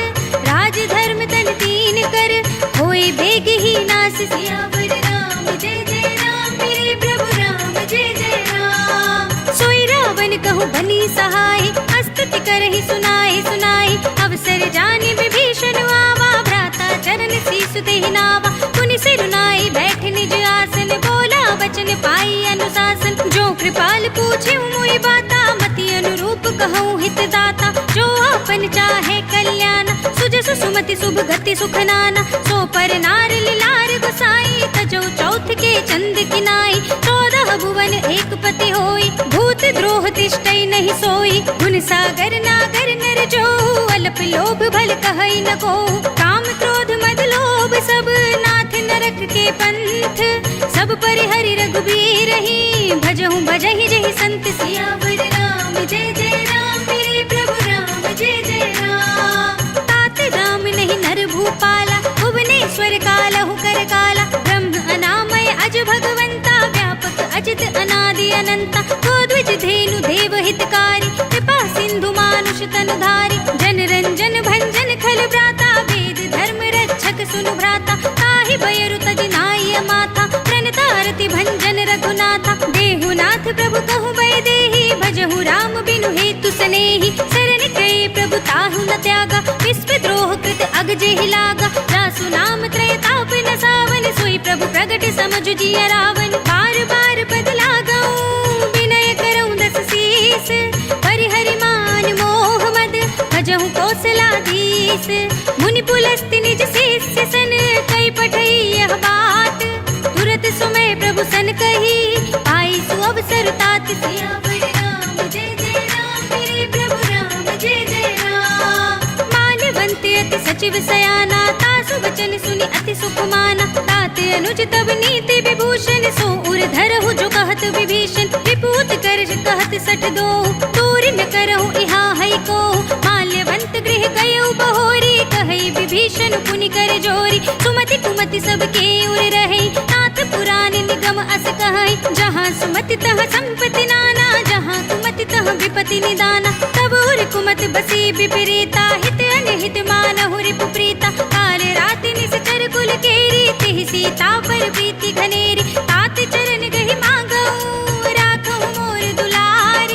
राज धर्म तन तीन कर, होय बेग ही नास। सियावर राम जय जय राम, मेरे प्रभु राम जय जय राम। सोई रावण कहु बनी सहाय, स्तुति करहि सुनाई सुनाई। अवसर जानि विभीषण आवा, भ्राता चरण सीसु तेहि नावा। पुनि सिर नाई बैठ निज आसन, बोला वचन पाई अनुशासन। जो कृपाल पूछे मोहि बाता, मति अनुरूप कहूँ हित दाता। जो आपन चाहे कल्याण, सुजसु सुमति शुभ गति सुख नाना। सो पर नार लिलार गोसाई, तजो चौथ के चंद किनाई। 14 भुवन एक पति होई, भूत द्रोह तिष्ठै नहीं सोई। गुण सागर नागर नर जो, अल्प लोभ भल कहै न को। काम क्रोध मद लोभ सब, नाथ नरक के पंथ। सब परिहरि रघुबीर ही, भजहु भजहि जहि संत। सियावर राम जय जय राम, मेरे प्रभु राम जय जय राम। तात राम नहीं नर भूपाला, भुवनेश्वर कालहु कर काला। ब्रह्म अनामय अज भगवंता, व्यापक अजित अनादि अनंता। को द्विज धेनु देव हितकारी, कृपा सिंधु मानुष तनुधारी। जन रंजन भंजन खल भ्राता, वेद धर्म रक्षक सुनु भ्राता। ताहि बयरु तज नाय माता, प्रणता रति भंजन रघुनाथा। देहुनाथ प्रभु कहु बै देहि, भजहु राम बिनु हेतु सनेहि। शरण गए प्रभु ताहु न त्यागा, विश्व द्रोह कृत अग जेहि लागा। जासु नाम त्रय ताप न सावन, सोई प्रभु प्रगट समझु जिया रावण। बार बार पद लागऊं, विनय करऊं दस शीस। परिहरि मान मोह मद, भजहु कौशलाधीश। मुनि पुलस्त्य निज शिष्य सन, कई पठई यह बात। तुरत सुमय प्रभु सन कही, पाई सु अवसर तात। सियावर राम जय जय राम, मेरे प्रभु राम जय जय राम। माल्यवंत अति सचिव सयाना, तासु वचन सुनि अति सुख माना। तात अनुज तब नीति विभूषण, सो उर धरहु जो कहत विभीषण। विपूत कर कहत सठ दो, दूर न करहु इहा है को। माल्यवंत गृह गयउ बहोरी, कहई विभीषण पुनि कर जोरी। सुमति कुमति सबके उर रहे, नाथ पुराण निगम अस कहई। जहाँ सुमति तह संपत्ति नाना, जहाँ कुमति तह विपति निदाना। तब उर कुमत बसी विपरीता, हित अनहित मानहु रिपु प्रीता। काल राति निश्चर कुल केरी, तिहि सीता पर प्रीति घनेरी। तात चरण गहि मांगऊ, राखहु मोर दुलार।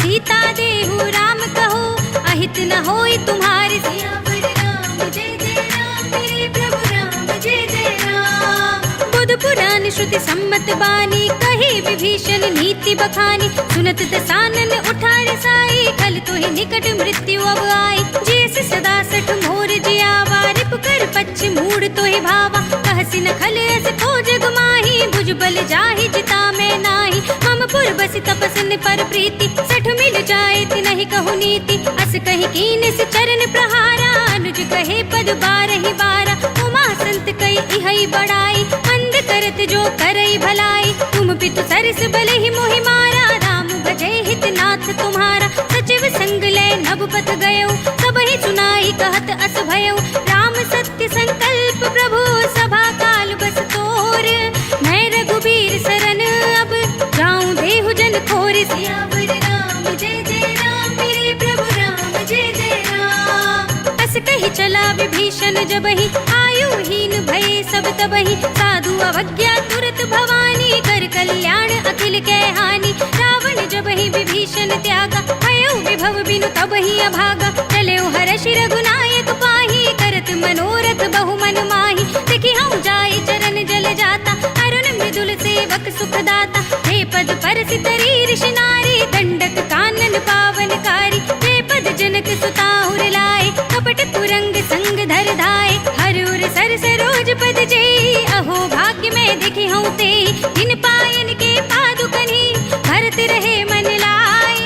सीता देहु राम कहो, अहित न होई तुम्हारे। सियावर राम जय जय राम, मेरे प्रभु राम जय जय राम। बुध पुराण श्रुति सम्मत बानी, कही विभीषण नीति बखानी। सुनत दसानन उठाड़ साई, कल तोहि निकट मृत्यु अब आई। जैसे सदा सठ मोर जियावा, रिपु कर पच्छ मूड तोहि भावा। कहसि न खल अस को जग माही, भुज बल जाहि जिता में नाही। मम पुर बसि तपसन पर प्रीति, सठ मिल जाए नहीं कहु नीति। अस कहि कीन से चरण प्रहारा, अनुज कहे पद बारहि बारा। उमा संत कई इहै बड़ाई, अंध करत जो करई भलाई। तुम पितु सरस बलहि मोहि मारा, राम भजै हित नाथ तुम्हारा। सचिव संग ले नभ पथ गयो, सबहि सुनाई कहत अस भयो। राम सत्य संकल्प प्रभु, सभा काल बस तोर। मैं रघुबीर मोर सियावर राम जय जय राम मेरे प्रभु राम जय जय राम। अस कही चला विभीषण जबहि आयुहीन भये सब तबहि साधु अवज्ञा तुरत भवानी कर कल्याण अखिल कै हानि। रावण जबहि विभीषण त्यागा भयो विभव बिनु तबहि अभागा चले हर्ष रघुनायक पाही करत मनोरथ बहु मन माही। देखि हूँ जाय चरण जल जाता अरुण मृदुल सेवक सुख दाता। हे पद पर सितरी ऋषि नारी दंडक कानन पावनकारी। हे पद जनक सुताउर लाए कपट कुरंग संग धर धाय। हर उर सर सरोज पद जेई अहो भाग्य में देखी हूँ ते। इन पायन के पादुकनी भरत रहे मन लाए।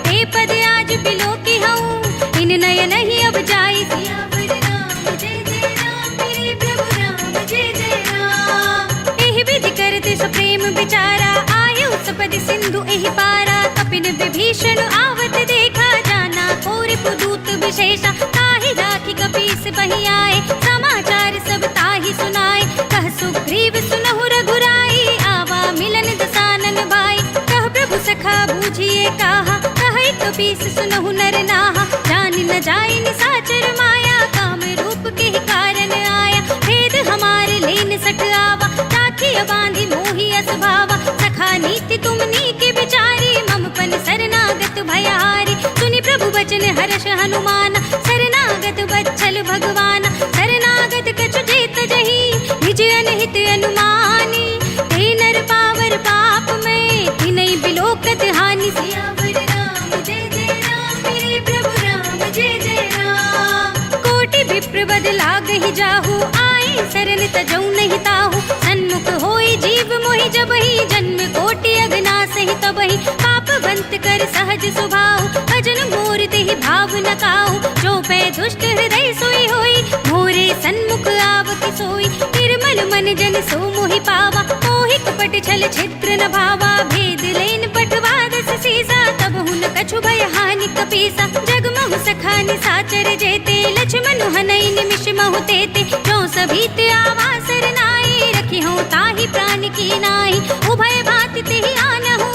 हे पद आज बिलो की हूँ इन नयन ही अब जाई। सियावर राम जय जय राम मेरे प्रभु राम जय जय राम। एहि विधि करते सप्रेम विचारा आयु सपदि सिंधु एहि पारा। कपिन विभीषण आवत देखा जाना और पुदूत विशेषा। ताहि राखी कपीस बहि आए समाचार सब ताहि सुनाए। कह सुग्रीव सुनहु रघुराई आवा मिलन दसानन भाई। कह प्रभु सखा बूझिए काहा कहि कपीस सुनहु नर नाहा। जान न जाय निसाचर माया काम रूप के ही कारण आया। भेद हमारे लेन सठ आवा राखी बांधी मोहि असभावा। सखा नीति तुम नीके विचारी मम पन शरणागत भयहारी। सुनि प्रभु वचन हर्ष हनुमाना शरणागत वत्सल भगवाना। शरणागत कछु जेत जही निज अनहित अनुमानी। ते नर पावर पाप में तिनहि बिलोकत हानि। सियावर राम जय जय राम मेरे प्रभु राम जय जय राम। कोटि विप्र बद लागहि जाहु आए शरण तजौ नहीं ताहु। सन्मुख होई जीव मोहि जबहि जन्म कोटि अगनासहि तबहि। पाप बंत कर सहज स्वभाव भजन मोर तेहि भाव न काहु। जो पै दुष्ट हृदय सोई होई मोरे सन्मुख आवति सोई। निर्मल मन जन सो मोहि पावा मोहि कपट छल छिद्र न भावा। भेद लेन पठवा दस सीसा तब हुन कछु भय हानि कपीसा। जगमहु सखा निसाचर जेते लक्ष्मण हनई निमिष महु तेते। जो सभीत आवा सरनाई रखी हूँ ताहि प्राण की नाई। उभय भांति तेहि आनहु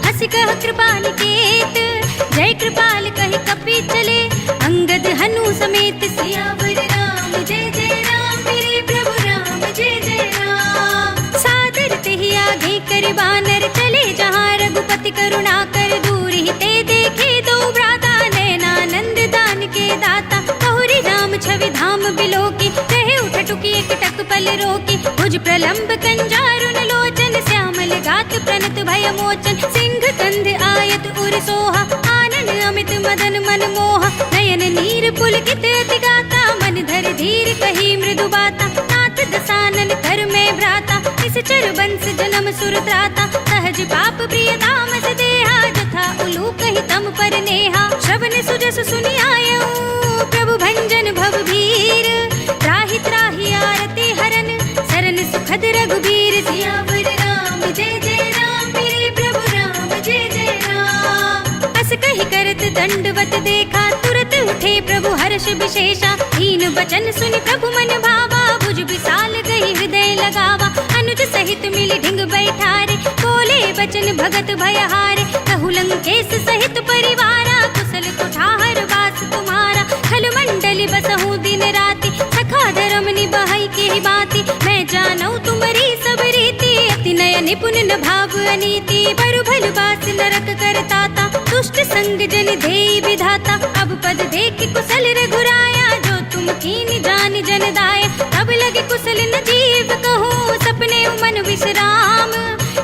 हंसी कह कृपा निकेत। जय कृपाल कहि कपि चले अंगद हनु समेत। सियावर राम जय जय राम मेरे प्रभु राम जय जय राम। सादर तेहि आगे कर बानर चले जहाँ रघुपति करुणा कर। दूर ही ते देखे दो भ्राता नयनानंद दान के दाता। बहुरी राम छवि धाम बिलोकी कहे उठ टुकी एक टक पल रोकी। भुज प्रलंब कंजारुन लोचन श्यामल गात प्रणत भय मोचन। सिंह कंध आयत उर सोहा आनन अमित मदन मन मोहा। नयन नीर पुलकित अति गाता मन धर धीर कही मृदु बाता। नाथ दसानन कर में भ्राता निश्चर बंस जन्म सुर त्राता। सहज पाप प्रिय तामस देहा जथा उलूक ही तम पर नेहा। श्रवण सुजस सुनि आयऊ प्रभु भंजन भव भीर। त्राहि त्राहि आरती हरन सरन सुखद रघुबीर। सियावर राम जय जय राम मेरे प्रभु राम जय जय राम। अस कहि करत दंडवत देखा तुरत उठे प्रभु हर्ष विशेषा। दीन बचन सुनि प्रभु मन भावा भुज विशाल गई हृदय लगावा। अनुज सहित मिली ढिंग बैठारे बोले बचन भगत भयहारे। कहु लंकेश सहित परिवारा कुशल कुठार वास तुम्हारा। खल मंडली बसहु दिन राति सखा धर्म निभाई के ही बाती। मैं जानऊ तुम्हारी सब रीति अति नय निपुण न भाव अनीति। बरु भल बास नरक करताता दुष्ट संग जन देई विधाता। अब पद देख कुशल रघुराया जो तुम कीन जान जन दाया। तब लगे कुशल न जीव कहो सपने मन विश्राम।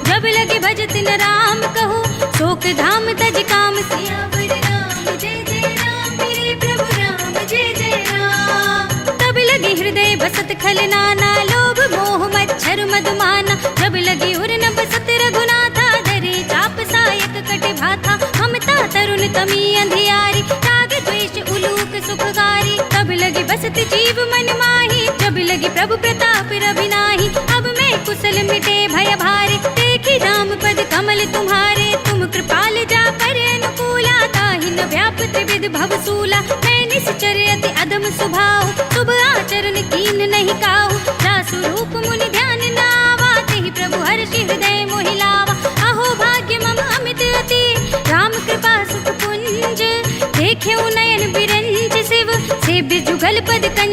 जब लगे भजत न राम कहो शोक धाम तज काम। सियावर राम जय जय राम मेरे प्रभु राम जय जय राम। तब लगे हृदय बसत खल नाना लोभ मोह मच्छर मधुमाना। जब लगे उर न बसत रघुनाथा धरे चाप सायक कट भाथा। ममता तरुण तमी अंधियारी राग द्वेष उलूक सुखकारी। तब लगे बसत जीव मन माही जब लगे प्रभु प्रताप रविनाही। अब मैं कुशल मिटे भय भारे देखी राम पद कमल तुम्हारे। तुम कृपाल जा पर अनुकूला ताहि न व्याप त्रिविध भवसूला। मैं निश्चर अति अधम स्वभाव शुभ आचरण कीन नहीं काहू। जासु रूप मुनि ध्यान नावा तेहि प्रभु हर्षि हृदय मोहि लावा। अहो भाग्य मम अमित अति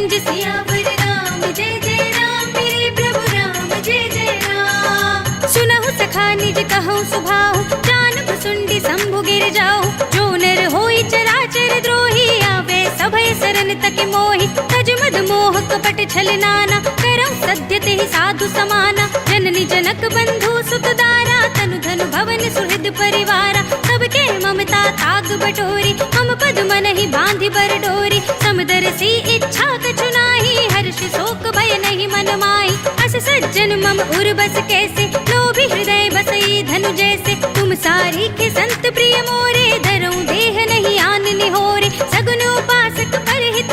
कुंज। सियावर राम जय जय राम, मेरे प्रभु राम जय जय राम। सुनहु सखा निज कहूँ सुभाहु, जान भुसुंडी शंभु गिर जाओ। जो नर होई चराचर द्रोही, आवे सभय सरन तक मोहि। तज मद मोह कपट छल नाना, करौ सद्य तेहि साधु समाना। जननी जनक बंधु सुत दारा, तनु धनु भवन सुहृद परिवारा। सबके ममता ताग बटोरी, हम पद मन ही बांधि बर डोरी। समदरसी इच्छा कछु नाही, हर्ष शोक भय नहीं मन माही। अस सज्जन मम उर बस कैसे, लोभी हृदय बसई धनु जैसे। तुम सारी के संत प्रिय मोरे, धरऊं देह नहीं आन निहोरे। सगुन उपासक परहित,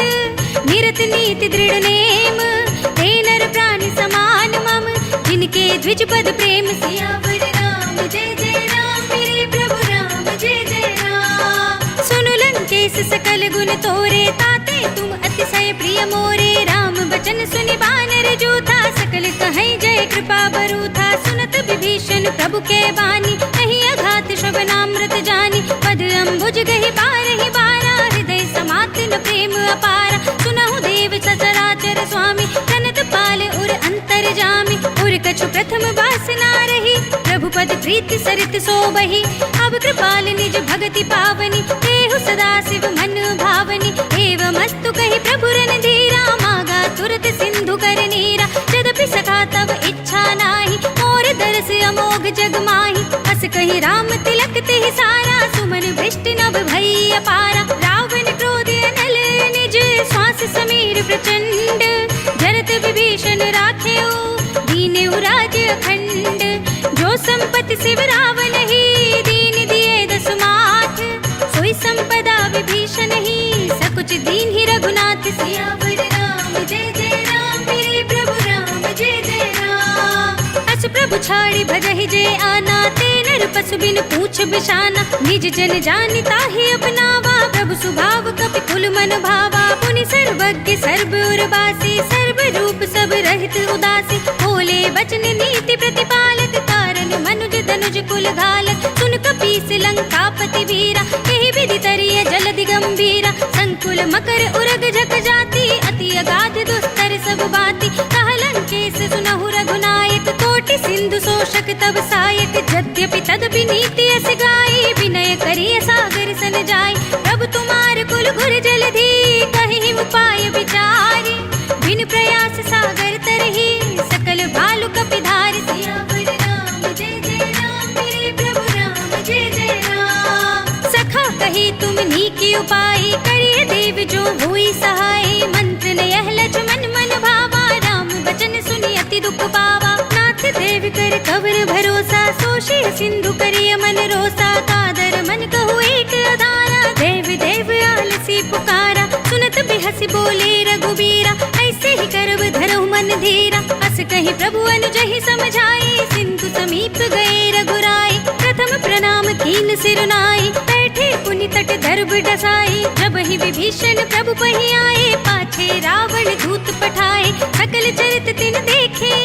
निरत नीति दृढ़ नेम। ते नर प्राण समान मम, जिनके द्विज पद प्रेम। सियावर राम जय जय राम, मेरे प्रभु राम जय जय राम। सुनु लंकेश सकल गुण तोरे, ताते तुम अतिशय प्रिय मोरे। राम बचन सुनि बानर जूथा, सकल कहीं जय कृपा बरूथा। सुनत विभीषण प्रभु के बानी, नहीं अघात श्रवणामृत जानी। पद अम्बुज गहि बारहि बारा, हृदय समात न प्रेम अपारा। सुनहु देव सचराचर स्वामी, कनत पाल उर अंतर जामी। उर कछु प्रथम वासना रही, प्रभु पद प्रीति सरित सोबहि। अब कृपाल निज भगति पावनी, तेहु सदा शिव मन भावनी। एवमस्तु कहि प्रभु रणधीरा, मागा तुरत सिंधु कर नीरा। यद्यपि सखा तब इच्छा नाही, मोर दरस अमोघ जग माही। अस कहि राम तिलक तेहि सारा, सुमन भ्रष्ट नभ भई अपारा। रावण क्रोध अनल निज, श्वास समीर प्रचंड। जरत विभीषण राखेऊ, दीनेउ राज अखंड। जो संपत्ति शिव रावण ही, दीन दिए दस माथ। सोई संपदा विभीषण ही, सकुच दीन ही रघुनाथ। सियावर राम जय जय राम, मेरे प्रभु राम जय जय राम। अस प्रभु छाड़ी भजहि जे आना, ते नर पशु बिन पूछ बिशाना। निज जन जानि ताहि अपनावा, प्रभु सुभाव कपि कुल मन भावा। पुनि सर्वज्ञ सर्व उर्वासी, सर्व रूप सब रहित उदासी। बोले बचन नीति प्रतिपालक, कारण मनुज धनुज कुल घालक। सुन कपीस लंकापति वीरा, यही विधि तरिय जलधि गंभीरा। संकुल मकर उरग झक जाति, अति अगाध दुस्तर सब बाती। कह लंकेश सुनहु रघुनायक, कोटि सिंधु शोषक तब सायक। यद्यपि तदपि नीति अस गाई, विनय करिय सागर सन जाई। प्रभु तुम्हार कुल घुर जलधि, कहि उपाय विचारी। बिन प्रयास सागर तरहि, सकल भालु कपि धारि। सियावर राम जय जय राम, मेरे प्रभु राम जय जय राम। सखा कही तुम नीकी उपाय, करिय देव जो हुई सहाय। मंत्र ने यह लक्ष्मण मन भावा, राम बचन सुनि अति दुख पावा। नाथ देव कर कवर भरोसा, सोषि सिंधु करिय मन रोसा। कादर मन कहु एक अधारा, देव देव आलसी पुकारा। सुनत बिहसि बोले रघुबीरा, ऐसे ही करब धरहु मन धीरा। अस कहि प्रभु अनुजहि समझाई, सिंधु समीप गए रघुराई। प्रथम प्रणाम कीन सिर नाई, बैठे पुनि तट दर्भ डसाई। जब ही विभीषण प्रभु पहि आए, पाछे रावण दूत पठाए। सकल चरित तिन देखे,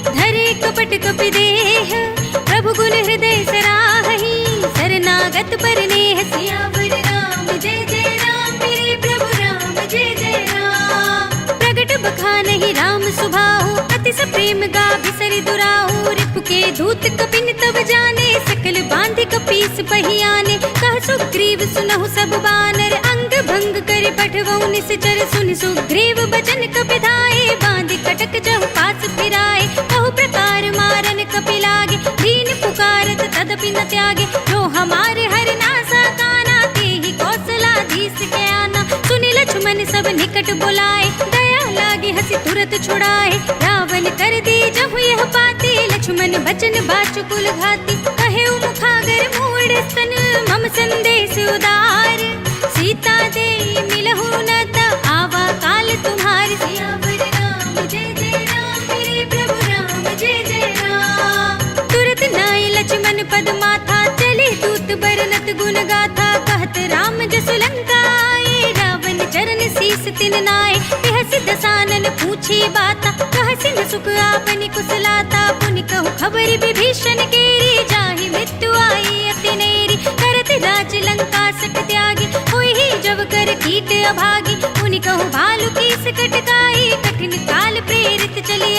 धरे कपट कपि देह। प्रभु गुण हृदय सराहि, शरणागत पर नेह। सियावर राम जय जय राम, मेरे प्रभु राम जय जय राम। प्रगट बखानहि राम सुभाहु, अति सप्रेम गा बिसरि दुराहु। रिपु के दूत कपिन तब जाने, सकल बांधि कपीस पहि आने। कह सुग्रीव सुनहु सब बानर, अंग भंग करि पठवहु निश्चर। सुनि सुग्रीव बचन कपि धाये, बांधि कटक जहु पास फिराए। बहु प्रकार मारन कपि लागे, दीन पुकारत तदपि न त्यागे। जो हमारे हर नासा काना, तेहि कौशलाधीश के आना। सुनि लक्ष्मण सब निकट बुलाए, दया लागे हंसी तुरत छुड़ाए। रावण कर दी जहु यह पाती, लक्ष्मण बचन बाचुकुल घाती। कहे मुखागर मूढ़ स्तन, मम संदेश उदार। सीता दे मिलहु न त, आवा काल तुम्हार। सियावर राम जय जय राम, मेरे प्रभु राम जय जय राम। तुरत नाय लक्ष्मण पद माथा, चले दूत बरनत गुण गाथा। कहत राम जसु लंका आए, रावण चरण शीस तिन नाय। बिहसि दसानन पूछी बाता, कहसि न सुख आपनि कुशलाता। पुनि कहु खबर विभीषण केरी, जाहि मृत्यु आई अति नेरी। करत राज लंका सक त्यागी, होई ही जब कर कीट अभागी। पुनि कहु भालु की सकट का,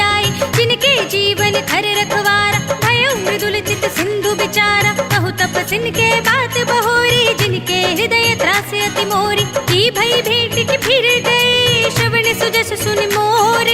आए, जिनके जीवन खर रखवारा, भयो मृदुल चित सिंधु बिचारा, कहु तपसिन के बात बहोरी, जिनके हृदय त्रास अति मोरी, की भई भेंट की फिर गए, श्रवण सुजस सुन मोर,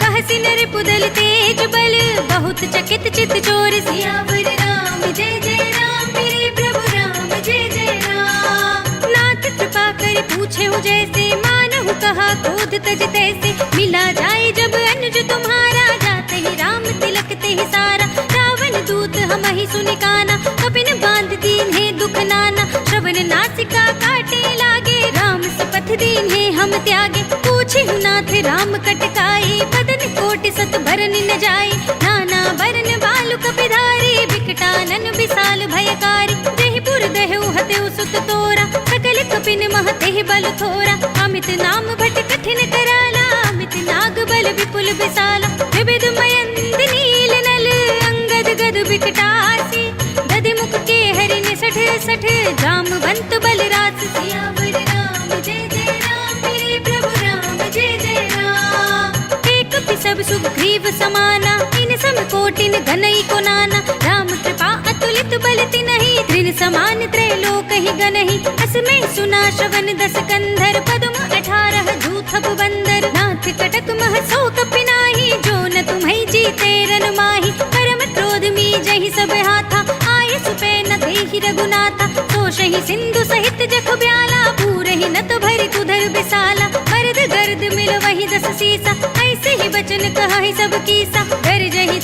कहसि नर पुदल तेज बल, बहुत चकित चित चोर, सियावर राम जय जय राम, मेरे प्रभु राम जय जय राम। नाथ कृपा कर पूछे हूँ जैसे, मानहु कहा क्रोध तज तैसे, मिला जाए जब अनुज तुम्हारा, जाते ही राम तिलक ते ही सारा, रावण दूत हम ही सुनि काना, कपिन बांध दीन है दुख नाना, श्रवण नासिका काटे लागे, राम सपथ दीन है हम त्यागे, पूछे हूँ नाथ राम कटकाए, बदन कोटि सत भरन न जाए, नाना बरन बालु कपिधारी, बिकटानन विशाल भयकारी, जयपुर दहु हतेउ सुत तोरा, सकल कपिन महते बल थोरा, अमित नाम भट कठिन कराला, अमित नाग बल विपुल विशाला, विविध मयंद नील नल, अंगद गद बिकटासी, दधि मुख के हरिन सठ सठ, जामवंत बलराज, सियावर राम जय जय राम, मेरे प्रभु राम जय जय राम। एक सब सुग्रीव समाना, इन सम कोटिन घनई को नाना, राम कृपा अतुलित बल तिनहि, त्रिन समान त्रैलोक ही गनहि, असमय सुना श्रवण दस कंधर, पद्म 18 जूथब बंदर, नाथ कटक मह सो कपिनाहि, जो न तुम्हें जीते रन माहि, परम क्रोध मी जहि सब हाथा, आय सुपै न देहि रघुनाथा, तोषहि सिंधु सहित जख ब्याला, पूरहि नत भरि कुधर बिसाला, मर्द गर्द मिल वही दस सीसा, ऐसे ही बचन कहाहि सब कीसा, दर्जहि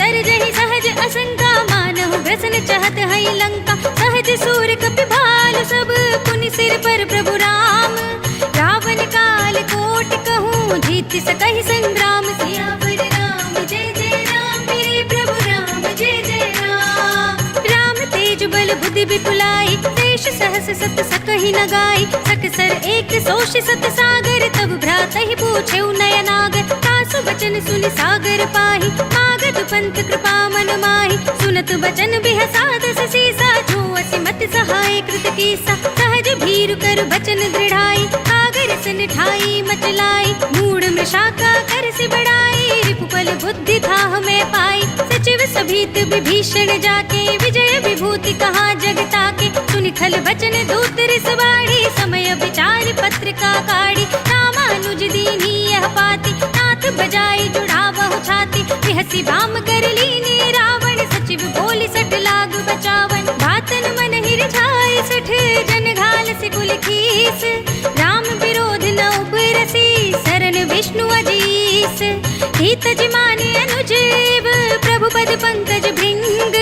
सहज असंका, मानहु ग्रसन चाहत हई लंका, सहज सूर कपि भालु सब, पुनि सिर पर प्रभु राम, रावण काल कोट कहूँ, जीति सकहि संग्राम, सियावर राम जय जय राम, मेरे प्रभु राम जय जय राम। राम तेज बल बुद्धि विपुलाई, देश सहस सत सकहि न गाई, सकसर एक सोष सत सागर, तब भ्रातहि पूछेउ नयनागर, तासु बचन सुनि सागर पाहि, मागध पंथ कृपा मन माहि, सुनत बचन बिहसा दस सीसा, जो असिमत सहाय कृत कीसा, सहज भीरु कर बचन दृढ़ाई, सागर सन ठाई मचलाई, मूढ़ मृषा का कर से बढ़ाई, रिपुपल बुद्धि था हमें पाई, सचिव सभीत विभीषण जाके, विजय विभूति कहा जगता के, सुनि खल बचन दूत रिसवाड़ी, समय विचार पत्रिका काढ़ी, रामानुज दीन्ही यह पाती, नाथ बजाई जुड़ावहु छाती, बिहसी बाम कर लीने रावण, सचिव बोली सठ लाग बचावन, बातन मन ही रिझाए सठ, जन घाल से कुल खीस, राम विरोध न उपरसी, शरण विष्णु अजीस, हित जिमाने अनुजेव, प्रभु पद पंकज भृंग,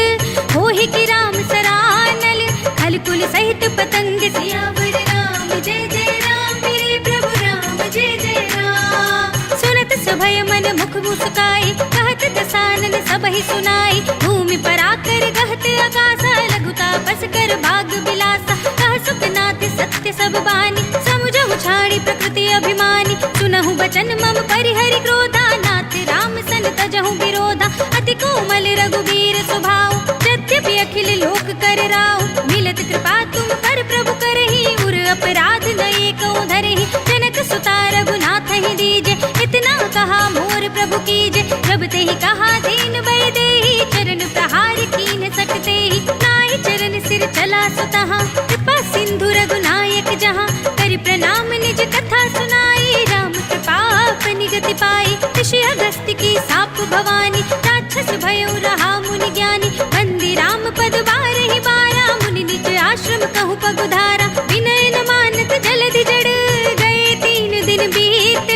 होहि की राम सरानल, खल कुल सहित पतंग, सियावर राम जय जय राम, मेरे प्रभु राम जय जय राम। सुनत सभय मन मुख मुस्काई, कहत दसानन सबहि सुनाई, भूमि पर आकर गहत आकाशा, लघुता बस कर भाग बिलासा, कह सुखनाथ सत्य सब बानी, समुझहु छाड़ी प्रकृति अभिमानी, सुनहु बचन मम परिहरि क्रोधा, नाथ राम सन तजहु विरोधा, अति कोमल रघुबीर स्वभाव, यद्यपि अखिल लोक कर राव, मिलत कृपा तुम पर प्रभु करहि, उर अपराध न एको धरहि, जनक सुता रघुनाथ ही दीजे, इतना कहा मोर प्रभु कीजे, जब ते ही कहा दीन बर देहि, चरण प्रहार कीन सकते ही, नाहि चरण सिर चला सुतहा, कृपा सिंधु रघुनायक जहाँ, करि प्रणाम निज कथा सुनाई, राम कृपा अपनी गति पाई, ऋषि अगस्त्य की साप भवानी, राक्षस भयो रहा मुनि ज्ञानी, वंदी राम पद बारहि बारा, मुनि निज आश्रम कहु पगुधारा, विनय न मानत जलधि जड़ गए 3 दिन बीत,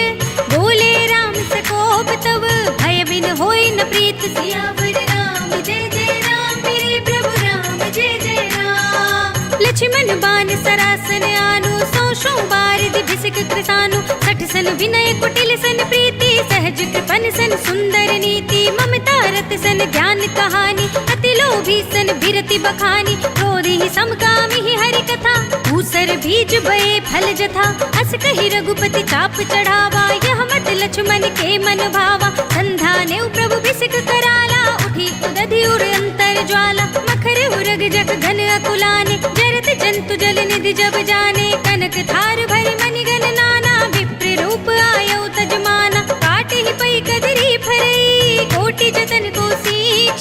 बोले राम सकोप तब भय बिन होई न प्रीत, सियावर राम जय जय राम, मेरे प्रभु राम जय जय राम। लक्ष्मण बान सरासन आनु, सौ बारिधि भिसिक कृसानु, सठ सन विनय कुटिल सन प्रीति, सहज कृपन सन सुंदर नीति, ममता रत सन ज्ञान कहानी, अति लोभी सन बिरति बखानी, क्रोधी ही समकामी ही हरि कथा, भूसर बीज बये फल जथा, अस कहि रघुपति चाप चढ़ावा, यह मत लक्ष्मण के मन भावा, संधाने प्रभु भिसिक कराला, उठी उदधि उर अंतर ज्वाला, मखर उरग जग घन अकुलाने, जरत जंतु जल निधि जब जाने, कनक थार भरि मणिगण नाना, विप्र रूप आयो तजमाना, काट ही पई कदरी फरई, बेटी जतन को सींच,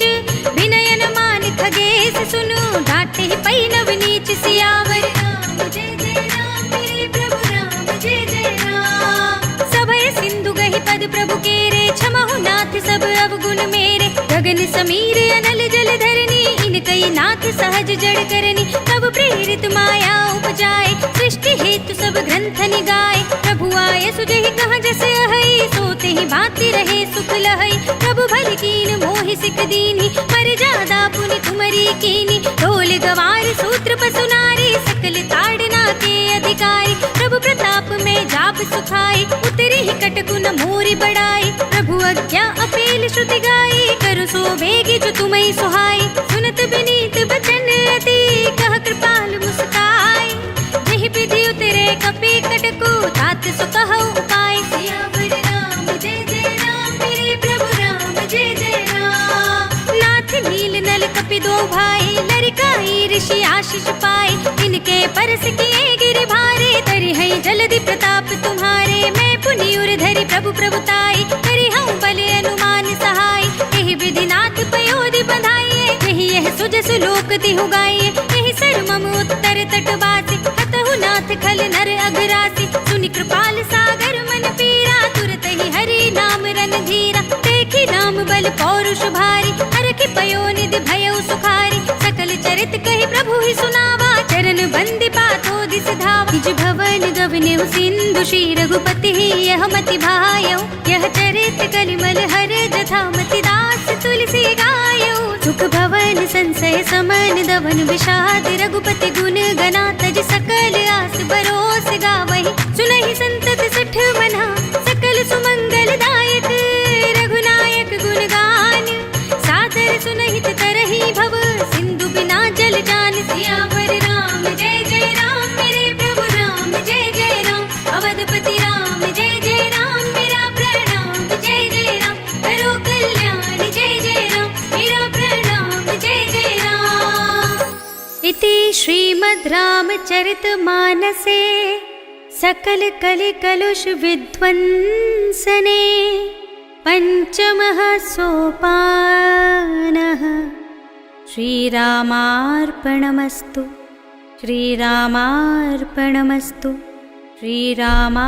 विनयन मान खगेश सुनु, डांटे ही पै नव नीच। सियावर राम जय जय राम, मेरे प्रभु राम जय जय राम। सभय सिंधु गहि पद प्रभु केरे, क्षमहु नाथ सब अवगुण मेरे। गगन समीर अनल जल धरनी, इनकई नाथ सहज जड़ करनी। तब प्रेरित माया उपजाए, सृष्टि हेतु सब ग्रंथ निगाए। प्रभु आए सुजहि कहाँ जस अहै, सोते ही भांति रहे सुख लहै। प्रभु भल कीन मोहि सिख दीन्हि, मर्यादा पुनि तुमरी कीन्हि। ढोल गवार सूत्र पसु नारी, सकल ताड़ना के अधिकारी। प्रभु प्रताप में जाप सुखाई, उतरी ही कटकुन मोरी बढ़ाई। प्रभु आज्ञा अपेल श्रुति गाई, करु सो बेगी जो तुम्हें सुहाई। सुनत विनीत बचन अति, कह कृपाल मुस्काई। जहि विधि उतरे कपि कटकु, तात सो कहु उपाय। सियावर राम जय जय राम, मेरे प्रभु राम जय जय राम। नाथ नील नल कपि दो भाई, लरिकाई ऋषि आशीष पाए। इनके परस किए गिरि भारे, तरि है जलधि प्रताप तुम्हारे। मैं पुनि उर धरि प्रभु प्रभुताई, करि हूँ बल अनुमान सहाय। एहि विधि नाथ पयोधि बंधाइए, यही यह सुजस लोक तिहु गाइए। यही सर मम उत्तर तट बासी, हतहु नाथ खल नर अघरासी। सुनि कृपाल सागर मन पीरा, तुरत ही हरि नाम रन धीरा। देखी नाम बल पौरुष भारी, हरखि पयो निधि भयउ सुखारी। सकल चरित कहि प्रभु ही सुनावा, चरण बंदी पातो दिस धावा। निज भवन गवनेउ सिंधु, श्री रघुपति यह मति भायौ। यह चरित कलिमल हर जथा, मति दास तुलसी गायौ। सुख भवन संशय समन, दवन विषाद रघुपति गुण गना। तज सकल आस बरोस गावहि, सुनहि संतत सठ मना। सकल सुमंगल दायक रघुनायक गुण गान, सादर सुनहित तरहि भव, सिंधु बिना जल जान। सियावर राम जय जय राम, मेरे प्रभु राम जय जय राम। अवधपति राम जय जय राम, मेरा प्रणाम जय जय राम। करो कल्याण जय जय राम, मेरा प्रणाम जय जय राम। इति श्रीमद् रामचरितमानसे सकल कलि कलुष विध्वंसने पंचमः सोपानः। श्रीरामार्पणमस्तु, श्रीरामार्पणमस्तु, श्रीरामार्पणमस्तु।